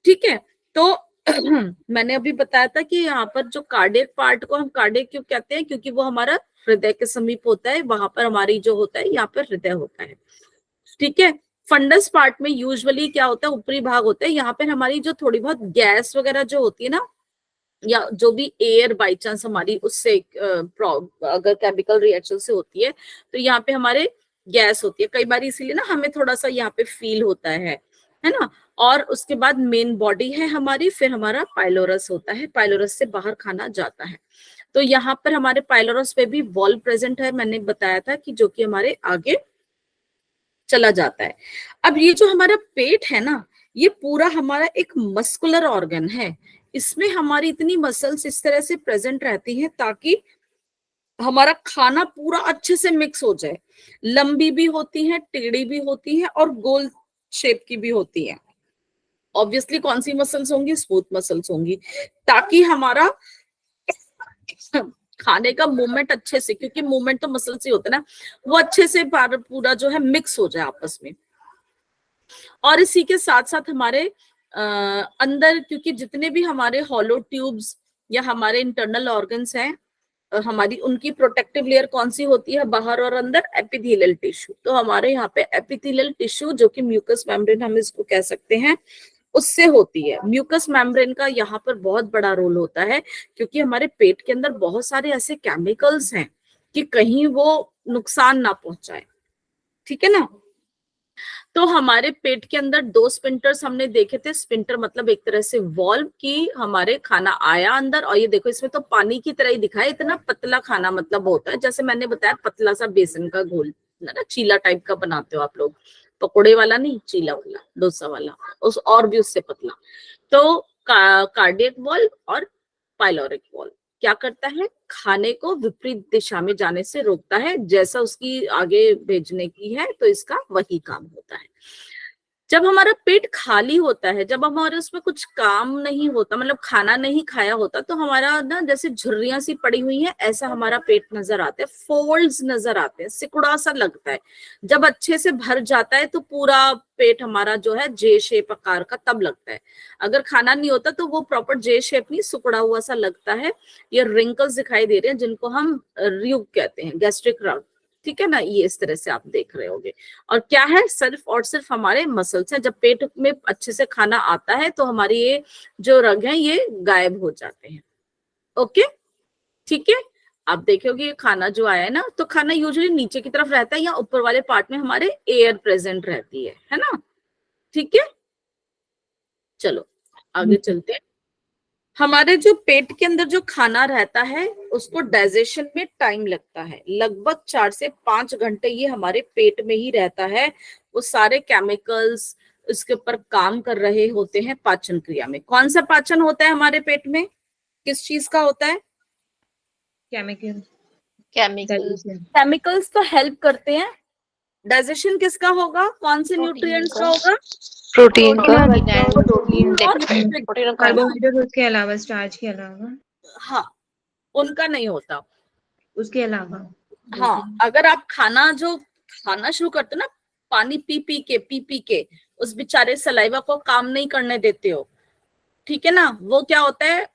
ठीक है। तो मैंने अभी बताया था कि यहाँ पर जो कार्डियक पार्ट को हम कार्डियक क्यों कहते हैं, क्योंकि वो हमारा हृदय के समीप होता है, वहां पर हमारी जो होता है यहाँ पर हृदय होता है, ठीक है। फंडस पार्ट में यूजुअली क्या होता है? ऊपरी भाग होता है, यहाँ पर हमारी जो थोड़ी बहुत गैस वगैरह जो होती है ना, या जो भी एयर बाई चांस हमारी उससे अगर केमिकल रिएक्शन से होती है तो यहाँ पे हमारे गैस होती है कई बार, इसीलिए ना हमें थोड़ा सा यहाँ पे फील होता है ना। और उसके बाद मेन बॉडी है हमारी, फिर हमारा पाइलोरस होता है, पाइलोरस से बाहर खाना जाता है। तो यहाँ पर हमारे पाइलोरस पे भी वॉल प्रेजेंट है, मैंने बताया था कि जो कि हमारे आगे चला जाता है। अब ये जो हमारा पेट है ना, ये पूरा हमारा एक मस्कुलर ऑर्गन है, इसमें हमारी इतनी मसल्स इस तरह से प्रेजेंट रहती हैं ताकि हमारा खाना पूरा अच्छे से मिक्स हो जाए। लंबी भी होती है, टेढ़ी भी होती है और गोल शेप की भी होती है। ऑब्वियसली कौन सी मसल्स होंगी? स्मूथ मसल्स होंगी, ताकि हमारा खाने का मूवमेंट अच्छे से, क्योंकि मूवमेंट तो मसल से होता है ना, वो अच्छे से पूरा जो है मिक्स हो जाए आपस में। और इसी के साथ साथ हमारे अंदर, क्योंकि जितने भी हमारे हॉलो ट्यूब्स या हमारे इंटरनल ऑर्गन्स हैं हमारी, उनकी प्रोटेक्टिव लेयर कौन सी होती है? बाहर और अंदर एपिथेलियल टिश्यू। तो हमारे यहाँ पे एपिथेलियल टिश्यू, जो कि म्यूकस मेम्ब्रेन हम इसको कह सकते हैं, उससे होती है। म्यूकस मेम्ब्रेन का यहाँ पर बहुत बड़ा रोल होता है, क्योंकि हमारे पेट के अंदर बहुत सारे ऐसे केमिकल्स हैं कि कहीं वो नुकसान ना पहुंचाए, ठीक है ना। तो हमारे पेट के अंदर दो स्पिंटर्स हमने देखे थे। स्पिंटर मतलब एक तरह से वॉल्व की, हमारे खाना आया अंदर, और ये देखो इसमें तो पानी की तरह ही दिखाई, इतना पतला खाना मतलब होता है, जैसे मैंने बताया पतला सा बेसन का घोल ना, चीला टाइप का बनाते हो आप लोग, पकोड़े वाला नहीं, चीला वाला, डोसा वाला, उस और भी उससे पतला। तो कार्डियक वॉल्व और पाइलोरिक वॉल्व, क्या करता है, खाने को विपरीत दिशा में जाने से रोकता है, जैसा उसकी आगे भेजने की है, तो इसका वही काम होता है। जब हमारा पेट खाली होता है, जब हमारे उसमें कुछ काम नहीं होता, मतलब खाना नहीं खाया होता, तो हमारा ना जैसे झुर्रियां सी पड़ी हुई है, ऐसा हमारा पेट नजर आता है, फोल्ड्स नजर आते हैं, सिकुड़ा सा लगता है। जब अच्छे से भर जाता है तो पूरा पेट हमारा जो है जे शेप आकार का तब लगता है। अगर खाना नहीं होता तो वो प्रॉपर जे शेप नहीं, सिकुड़ा हुआ सा लगता है। ये रिंकल्स दिखाई दे रहे हैं जिनको हम र्यूग कहते हैं, गैस्ट्रिक रग, ठीक है ना, ये इस तरह से आप देख रहे होगे। और क्या है, सिर्फ और सिर्फ हमारे मसल्स हैं। जब पेट में अच्छे से खाना आता है तो हमारी ये जो रग है ये गायब हो जाते हैं। ओके, ठीक है। आप देखोगे ये खाना जो आया है ना, तो खाना यूजुअली नीचे की तरफ रहता है या ऊपर वाले पार्ट में हमारे एयर प्रेजेंट रहती है ना, ठीक है। चलो आगे चलते हैं। हमारे जो पेट के अंदर जो खाना रहता है उसको डाइजेशन में टाइम लगता है, लगभग 4 से 5 घंटे ये हमारे पेट में ही रहता है। वो सारे केमिकल्स इसके ऊपर काम कर रहे होते हैं पाचन क्रिया में। कौन सा पाचन होता है हमारे पेट में, किस चीज का होता है? केमिकल केमिकल्स तो हेल्प करते हैं। डाइजेशन किसका होगा, कौन से न्यूट्रिएंट्स का होगा? प्रोटीन का। कार्बोहाइड्रेट उसके अलावा, स्टार्च के अलावा, हाँ, उनका नहीं होता। उसके अलावा हाँ, अगर आप खाना शुरू करते हो ना, पानी पी पी के उस बेचारे सलाइवा को काम नहीं करने देते हो, ठीक है ना, वो क्या होता है,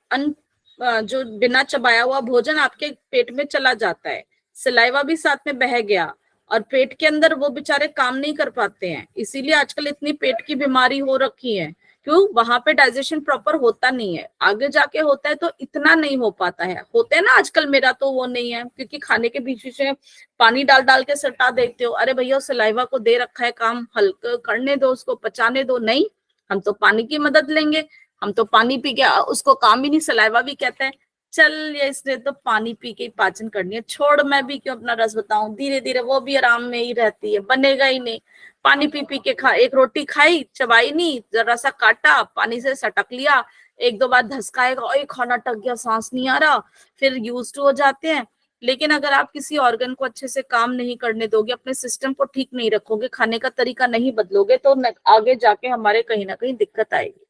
जो बिना चबाया हुआ भोजन आपके पेट में चला जाता है, सलाइवा भी साथ में बह गया और पेट के अंदर वो बेचारे काम नहीं कर पाते हैं। इसीलिए आजकल इतनी पेट की बीमारी हो रखी है, क्यों? वहां पे डाइजेशन प्रॉपर होता नहीं है। आगे जाके होता है तो इतना नहीं हो पाता है, होते हैं ना आजकल, मेरा तो वो नहीं है, क्योंकि खाने के बीच में पानी डाल डाल के सटा देते हो। अरे भैया, सलाइवा को दे रखा है काम, हल्का करने दो, उसको पचाने दो। नहीं, हम तो पानी की मदद लेंगे, हम तो पानी पी के उसको काम ही नहीं, सलाइवा भी कहते हैं चल ये इसने तो पानी पी के पाचन करनी है, छोड़ मैं भी क्यों अपना रस बताऊं, धीरे धीरे वो भी आराम में ही रहती है, बनेगा ही नहीं। पानी पी पी के एक रोटी खाई, चबाई नहीं, जरा सा काटा, पानी से सटक लिया, 1-2 बार धसकाएगा, ओए खाना टक गया, सांस नहीं आ रहा, फिर यूज्ड हो जाते हैं। लेकिन अगर आप किसी ऑर्गन को अच्छे से काम नहीं करने दोगे, अपने सिस्टम को ठीक नहीं रखोगे, खाने का तरीका नहीं बदलोगे, तो आगे जाके हमारे कहीं ना कहीं दिक्कत आएगी।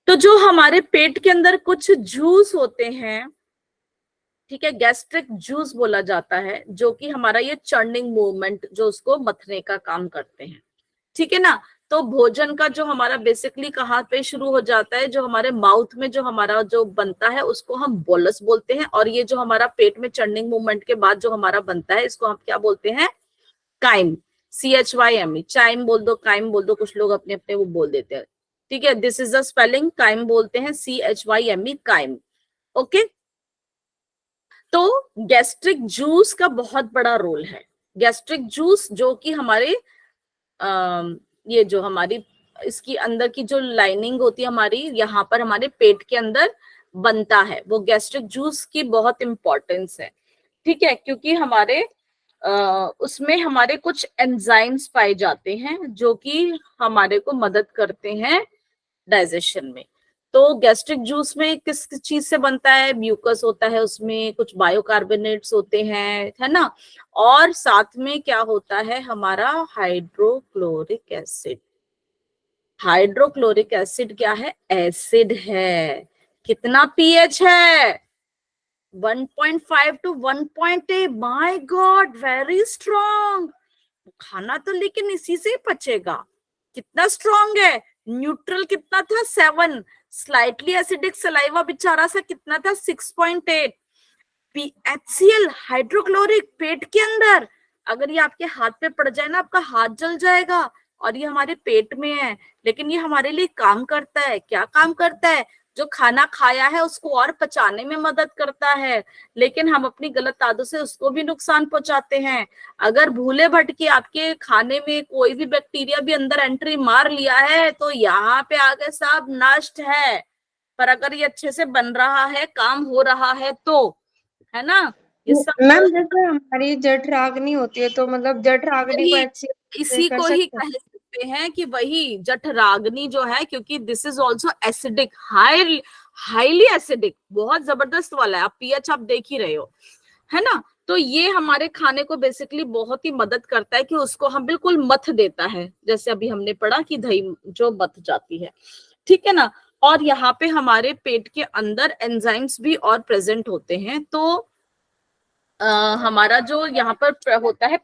तो जो हमारे पेट के अंदर कुछ जूस होते हैं, ठीक है, गैस्ट्रिक जूस बोला जाता है, जो कि हमारा ये चर्निंग मूवमेंट जो उसको मथने का काम करते हैं, ठीक है ना। तो भोजन का जो हमारा बेसिकली कहाँ पे शुरू हो जाता है, जो हमारे माउथ में जो हमारा जो बनता है उसको हम बोलस बोलते हैं, और ये जो हमारा पेट में चर्निंग मूवमेंट के बाद जो हमारा बनता है इसको हम क्या बोलते हैं, काइम, CHYME, चाइम बोल दो, काइम बोल दो, कुछ लोग अपने अपने वो बोल देते हैं, ठीक है। This is the spelling, chyme बोलते हैं, CHYME, काइम। ओके, तो गैस्ट्रिक जूस का बहुत बड़ा रोल है। गैस्ट्रिक जूस जो कि हमारे ये जो हमारी इसकी अंदर की जो लाइनिंग होती है हमारी, यहाँ पर हमारे पेट के अंदर बनता है, वो गैस्ट्रिक जूस की बहुत इंपॉर्टेंस है, ठीक है, क्योंकि हमारे उसमें हमारे कुछ एंजाइम्स पाए जाते हैं जो कि हमारे को मदद करते हैं डाइजेशन में। तो गैस्ट्रिक जूस में किस चीज से बनता है, म्यूकस होता है, उसमें कुछ बायोकार्बोनेट्स होते हैं, है ना, और साथ में क्या होता है हमारा हाइड्रोक्लोरिक एसिड। हाइड्रोक्लोरिक एसिड क्या है, एसिड है। कितना पीएच है, 1.5 to 1.8, my God, very strong. खाना तो लेकिन इसी से ही पचेगा, कितना स्ट्रॉन्ग है। न्यूट्रल कितना था, 7, स्लाइटली एसिडिक सलाइवा बेचारा सा कितना था, 6.8। HCl हाइड्रोक्लोरिक पेट के अंदर, अगर ये आपके हाथ पे पड़ जाए ना, आपका हाथ जल जाएगा, और ये हमारे पेट में है, लेकिन ये हमारे लिए काम करता है। क्या काम करता है, जो खाना खाया है उसको और पचाने में मदद करता है, लेकिन हम अपनी गलत आदतों से उसको भी नुकसान पहुंचाते हैं। अगर भूले भटके आपके खाने में कोई भी बैक्टीरिया भी अंदर एंट्री मार लिया है तो यहाँ पे आगे सब नष्ट है। पर अगर ये अच्छे से बन रहा है, काम हो रहा है, तो है ना, ये सब मैम जैसे हमारी जठराग्नि होती है, तो मतलब जठराग्नि को अच्छी इसी कर को ही सकते हैं? सकते हैं कि वही जठराग्नि जो है, क्योंकि this is also acidic, highly acidic, बहुत जबरदस्त वाला है, आप पीएच आप देख ही रहे हो, है ना। तो ये हमारे खाने को बेसिकली बहुत ही मदद करता है कि उसको हम बिल्कुल मथ देता है, जैसे अभी हमने पढ़ा कि दही जो मथ जाती है, ठीक है ना। और यहाँ पे हमारे पेट के अंदर एंजाइम्स भी और प्रेजेंट होते हैं। तो हमारा जो यहाँ पर होता है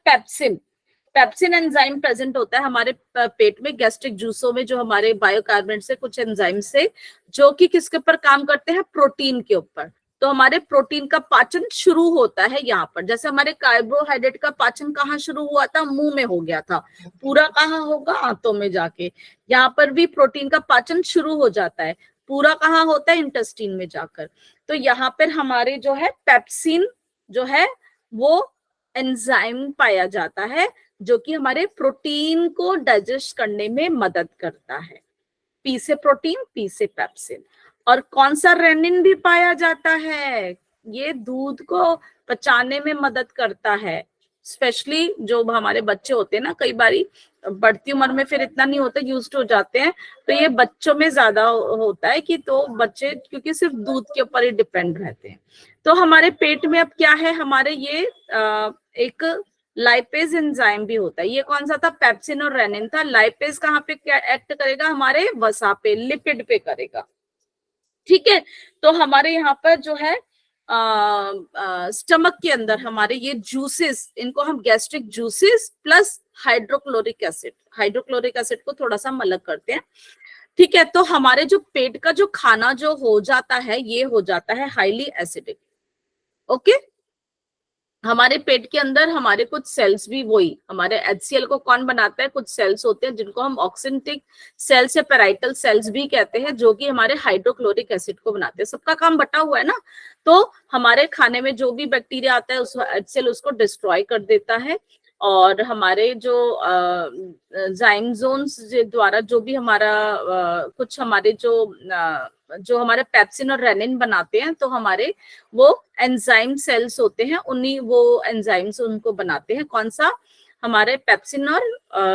पेप्सिन एंजाइम प्रेजेंट होता है हमारे पेट में, गैस्ट्रिक जूसों में, जो हमारे बायोकार्बोनेट से कुछ एंजाइम से, जो कि किसके ऊपर काम करते हैं, प्रोटीन के ऊपर। तो हमारे प्रोटीन का पाचन शुरू होता है यहाँ पर। जैसे हमारे कार्बोहाइड्रेट का पाचन कहाँ शुरू हुआ था, मुंह में हो गया था, पूरा कहाँ होगा, आंतों में जाके। यहाँ पर भी प्रोटीन का पाचन शुरू हो जाता है, पूरा कहाँ होता है, इंटेस्टाइन में जाकर। तो यहाँ पर हमारे जो है पेप्सिन जो है वो एंजाइम पाया जाता है, जो कि हमारे प्रोटीन को डाइजेस्ट करने में मदद करता है। पी से प्रोटीन, पी से पेप्सिन। और कौन सा, रेनिन भी पाया जाता है, ये दूध को पचाने में मदद करता है। स्पेशली जो हमारे बच्चे होते हैं ना, कई बारी बढ़ती उम्र में फिर इतना नहीं होता, यूज्ड हो जाते हैं, तो ये बच्चों में ज्यादा होता है कि तो बच्चे क्योंकि सिर्फ दूध के ऊपर ही डिपेंड रहते हैं। तो हमारे पेट में अब क्या है, हमारे ये एक लाइपेज एंजाइम भी होता है। ये कौन सा था, पेप्सिन और रेनिन था। लाइपेज कहाँ पे क्या एक्ट करेगा, हमारे वसा पे, लिपिड पे करेगा, ठीक है। तो हमारे यहाँ पर जो है स्टमक के अंदर हमारे ये जूसेस, इनको हम gastric juices plus hydrochloric acid को थोड़ा सा हम अलग करते हैं, ठीक है। तो हमारे जो पेट का जो खाना जो हो जाता है, ये हो जाता है हाईली एसिडिक, ओके। हमारे पेट के अंदर हमारे कुछ सेल्स भी, वही हमारे HCl को कौन बनाता है, कुछ सेल्स होते हैं जिनको हम ऑक्सिनटिक सेल्स या पेराइटल सेल्स भी कहते हैं, जो कि हमारे हाइड्रोक्लोरिक एसिड को बनाते हैं। सबका काम बटा हुआ है ना। तो हमारे खाने में जो भी बैक्टीरिया आता है उस HCl उसको डिस्ट्रॉय कर देता है, और हमारे जो जाइमोन्स द्वारा जो भी हमारा कुछ हमारे जो हमारे पेप्सिन और रेनिन बनाते हैं, तो हमारे वो एंजाइम सेल्स होते हैं, उन्हीं वो एंजाइम्स उनको बनाते हैं। कौन सा, हमारे पेप्सिन और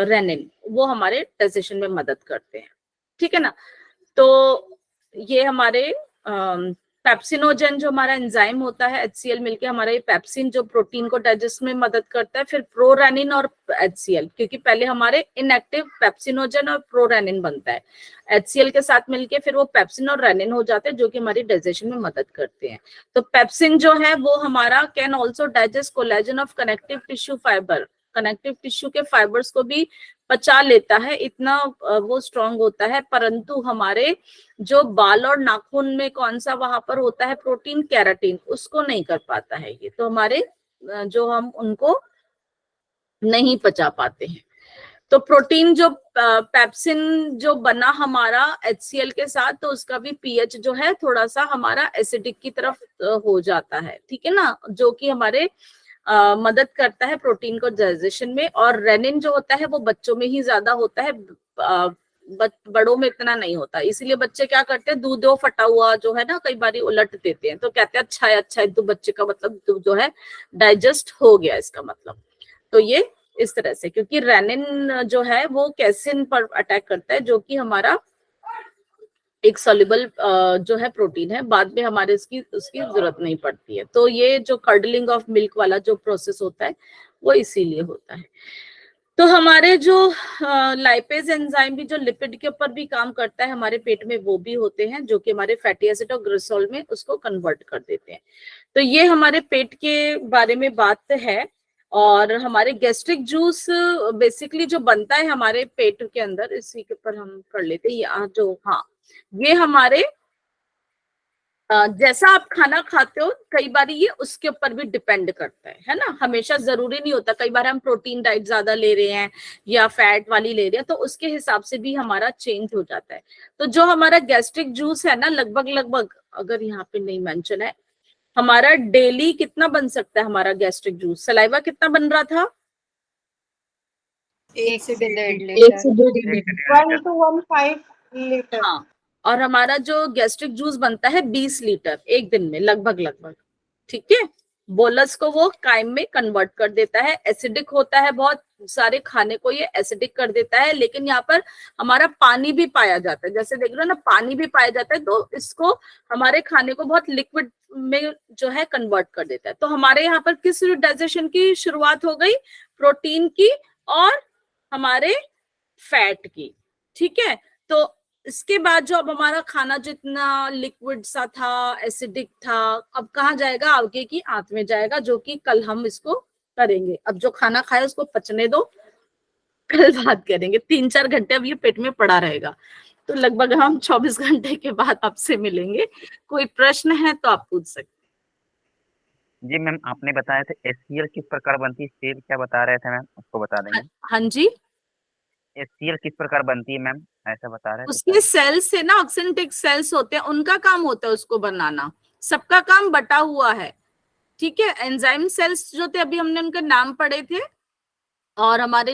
रेनिन, वो हमारे डाइजेशन में मदद करते हैं, ठीक है ना। तो ये हमारे पेप्सिनोजेन जो हमारा एंजाइम होता है, HCl मिलके हमारा ये पेप्सिन जो प्रोटीन को डाइजेस्ट में मदद करता है, फिर प्रोरेनिन और HCl, क्योंकि पहले हमारे इनएक्टिव पेप्सिनोजेन और प्रोरेनिन बनता है, HCl के साथ मिलके फिर वो पेप्सिन और रेनिन हो जाते हैं, जो कि हमारी डाइजेशन में मदद करते हैं। तो पेप्सिन जो है वो हमारा can also digest collagen of connective tissue fibre, connective tissue के फाइबर्स को भी पचा लेता है, इतना वो स्ट्रांग होता है। परंतु हमारे जो बाल और नाखून में कौन सा वहां पर होता है प्रोटीन, केराटिन, उसको नहीं कर पाता है ये। तो हमारे जो हम उनको नहीं पचा पाते हैं। तो प्रोटीन जो पेप्सिन जो बना हमारा HCl के साथ, तो उसका भी pH जो है थोड़ा सा हमारा एसिडिक की तरफ हो जाता है, ठीक है ना, जो कि हमारे मदद करता है प्रोटीन को डाइजेशन में। और रेनिन जो होता है वो बच्चों में ही ज्यादा होता है, बड़ों में इतना नहीं होता। इसीलिए बच्चे क्या करते हैं, दूध फटा हुआ जो है ना, कई बार उलट देते हैं, तो कहते हैं अच्छा है अच्छा है, तो बच्चे का मतलब दूध जो है डाइजेस्ट हो गया, इसका मतलब। तो ये इस तरह से, क्योंकि रेनिन जो है वो कैसिन पर अटैक करता है, जो कि हमारा एक सॉल्युबल जो है प्रोटीन है, बाद में हमारे उसकी जरूरत नहीं पड़ती है। तो ये जो कर्डलिंग ऑफ मिल्क वाला जो प्रोसेस होता है वो इसीलिए होता है। तो हमारे जो लाइपेज एंजाइम भी जो लिपिड के ऊपर भी काम करता है हमारे पेट में, वो भी होते हैं, जो कि हमारे फैटी एसिड और ग्लिसरॉल में उसको कन्वर्ट कर देते हैं। तो ये हमारे पेट के बारे में बात है। और हमारे गैस्ट्रिक जूस बेसिकली जो बनता है हमारे पेट के अंदर, इसी के ऊपर हम कर लेते हैं जो, हाँ, ये हमारे जैसा आप खाना खाते हो, कई बार ये उसके ऊपर भी डिपेंड करता है ना। हमेशा जरूरी नहीं होता, कई बार हम प्रोटीन डाइट ज्यादा ले रहे हैं या फैट वाली ले रहे हैं, तो उसके हिसाब से भी हमारा चेंज हो जाता है। तो जो हमारा गैस्ट्रिक जूस है ना, लगभग अगर यहाँ पे नहीं मेंशन है, हमारा डेली कितना बन सकता है हमारा गैस्ट्रिक जूस, सलाइवा कितना बन रहा था, 1 से 1.5 लीटर। हाँ। और हमारा जो गैस्ट्रिक जूस बनता है 20 लीटर एक दिन में, लगभग, ठीक है। बोलस को वो काइम में कन्वर्ट कर देता है, एसिडिक होता है बहुत, सारे खाने को ये एसिडिक कर देता है, लेकिन यहाँ पर हमारा पानी भी पाया जाता है, जैसे देख रहे हो ना, पानी भी पाया जाता है, तो इसको हमारे खाने को बहुत लिक्विड में जो है कन्वर्ट कर देता है। तो हमारे यहाँ पर किस डाइजेशन की शुरुआत हो गई? प्रोटीन की और हमारे फैट की, ठीक है। तो इसके बाद जो अब हमारा खाना जितना लिक्विड सा था, एसिडिक था, अब कहाँ जाएगा? आगे की आंत में जाएगा, जो कि कल हम इसको करेंगे। अब जो खाना खाए उसको पचने दो, कल बात करेंगे। 3-4 घंटे अब ये पेट में पड़ा रहेगा, तो लगभग हम 24 घंटे के बाद आपसे मिलेंगे। कोई प्रश्न है तो आप पूछ सकते। जी मैम, आपने बताया था HCl किस प्रकार बनती है, सेल क्या बता रहे थे मैम, उसको बता देंगे। हाँ जी, HCl किस प्रकार बनती है मैम, ऐसा बता रहे थे। उसके सेल्स से ना, ऑक्सीडेंटिव सेल्स होते हैं, उनका काम होता है उसको बनाना, सबका काम बटा हुआ है, ठीक है। एंजाइम सेल्स जो थे अभी हमने उनके नाम पढ़े थे, और हमारे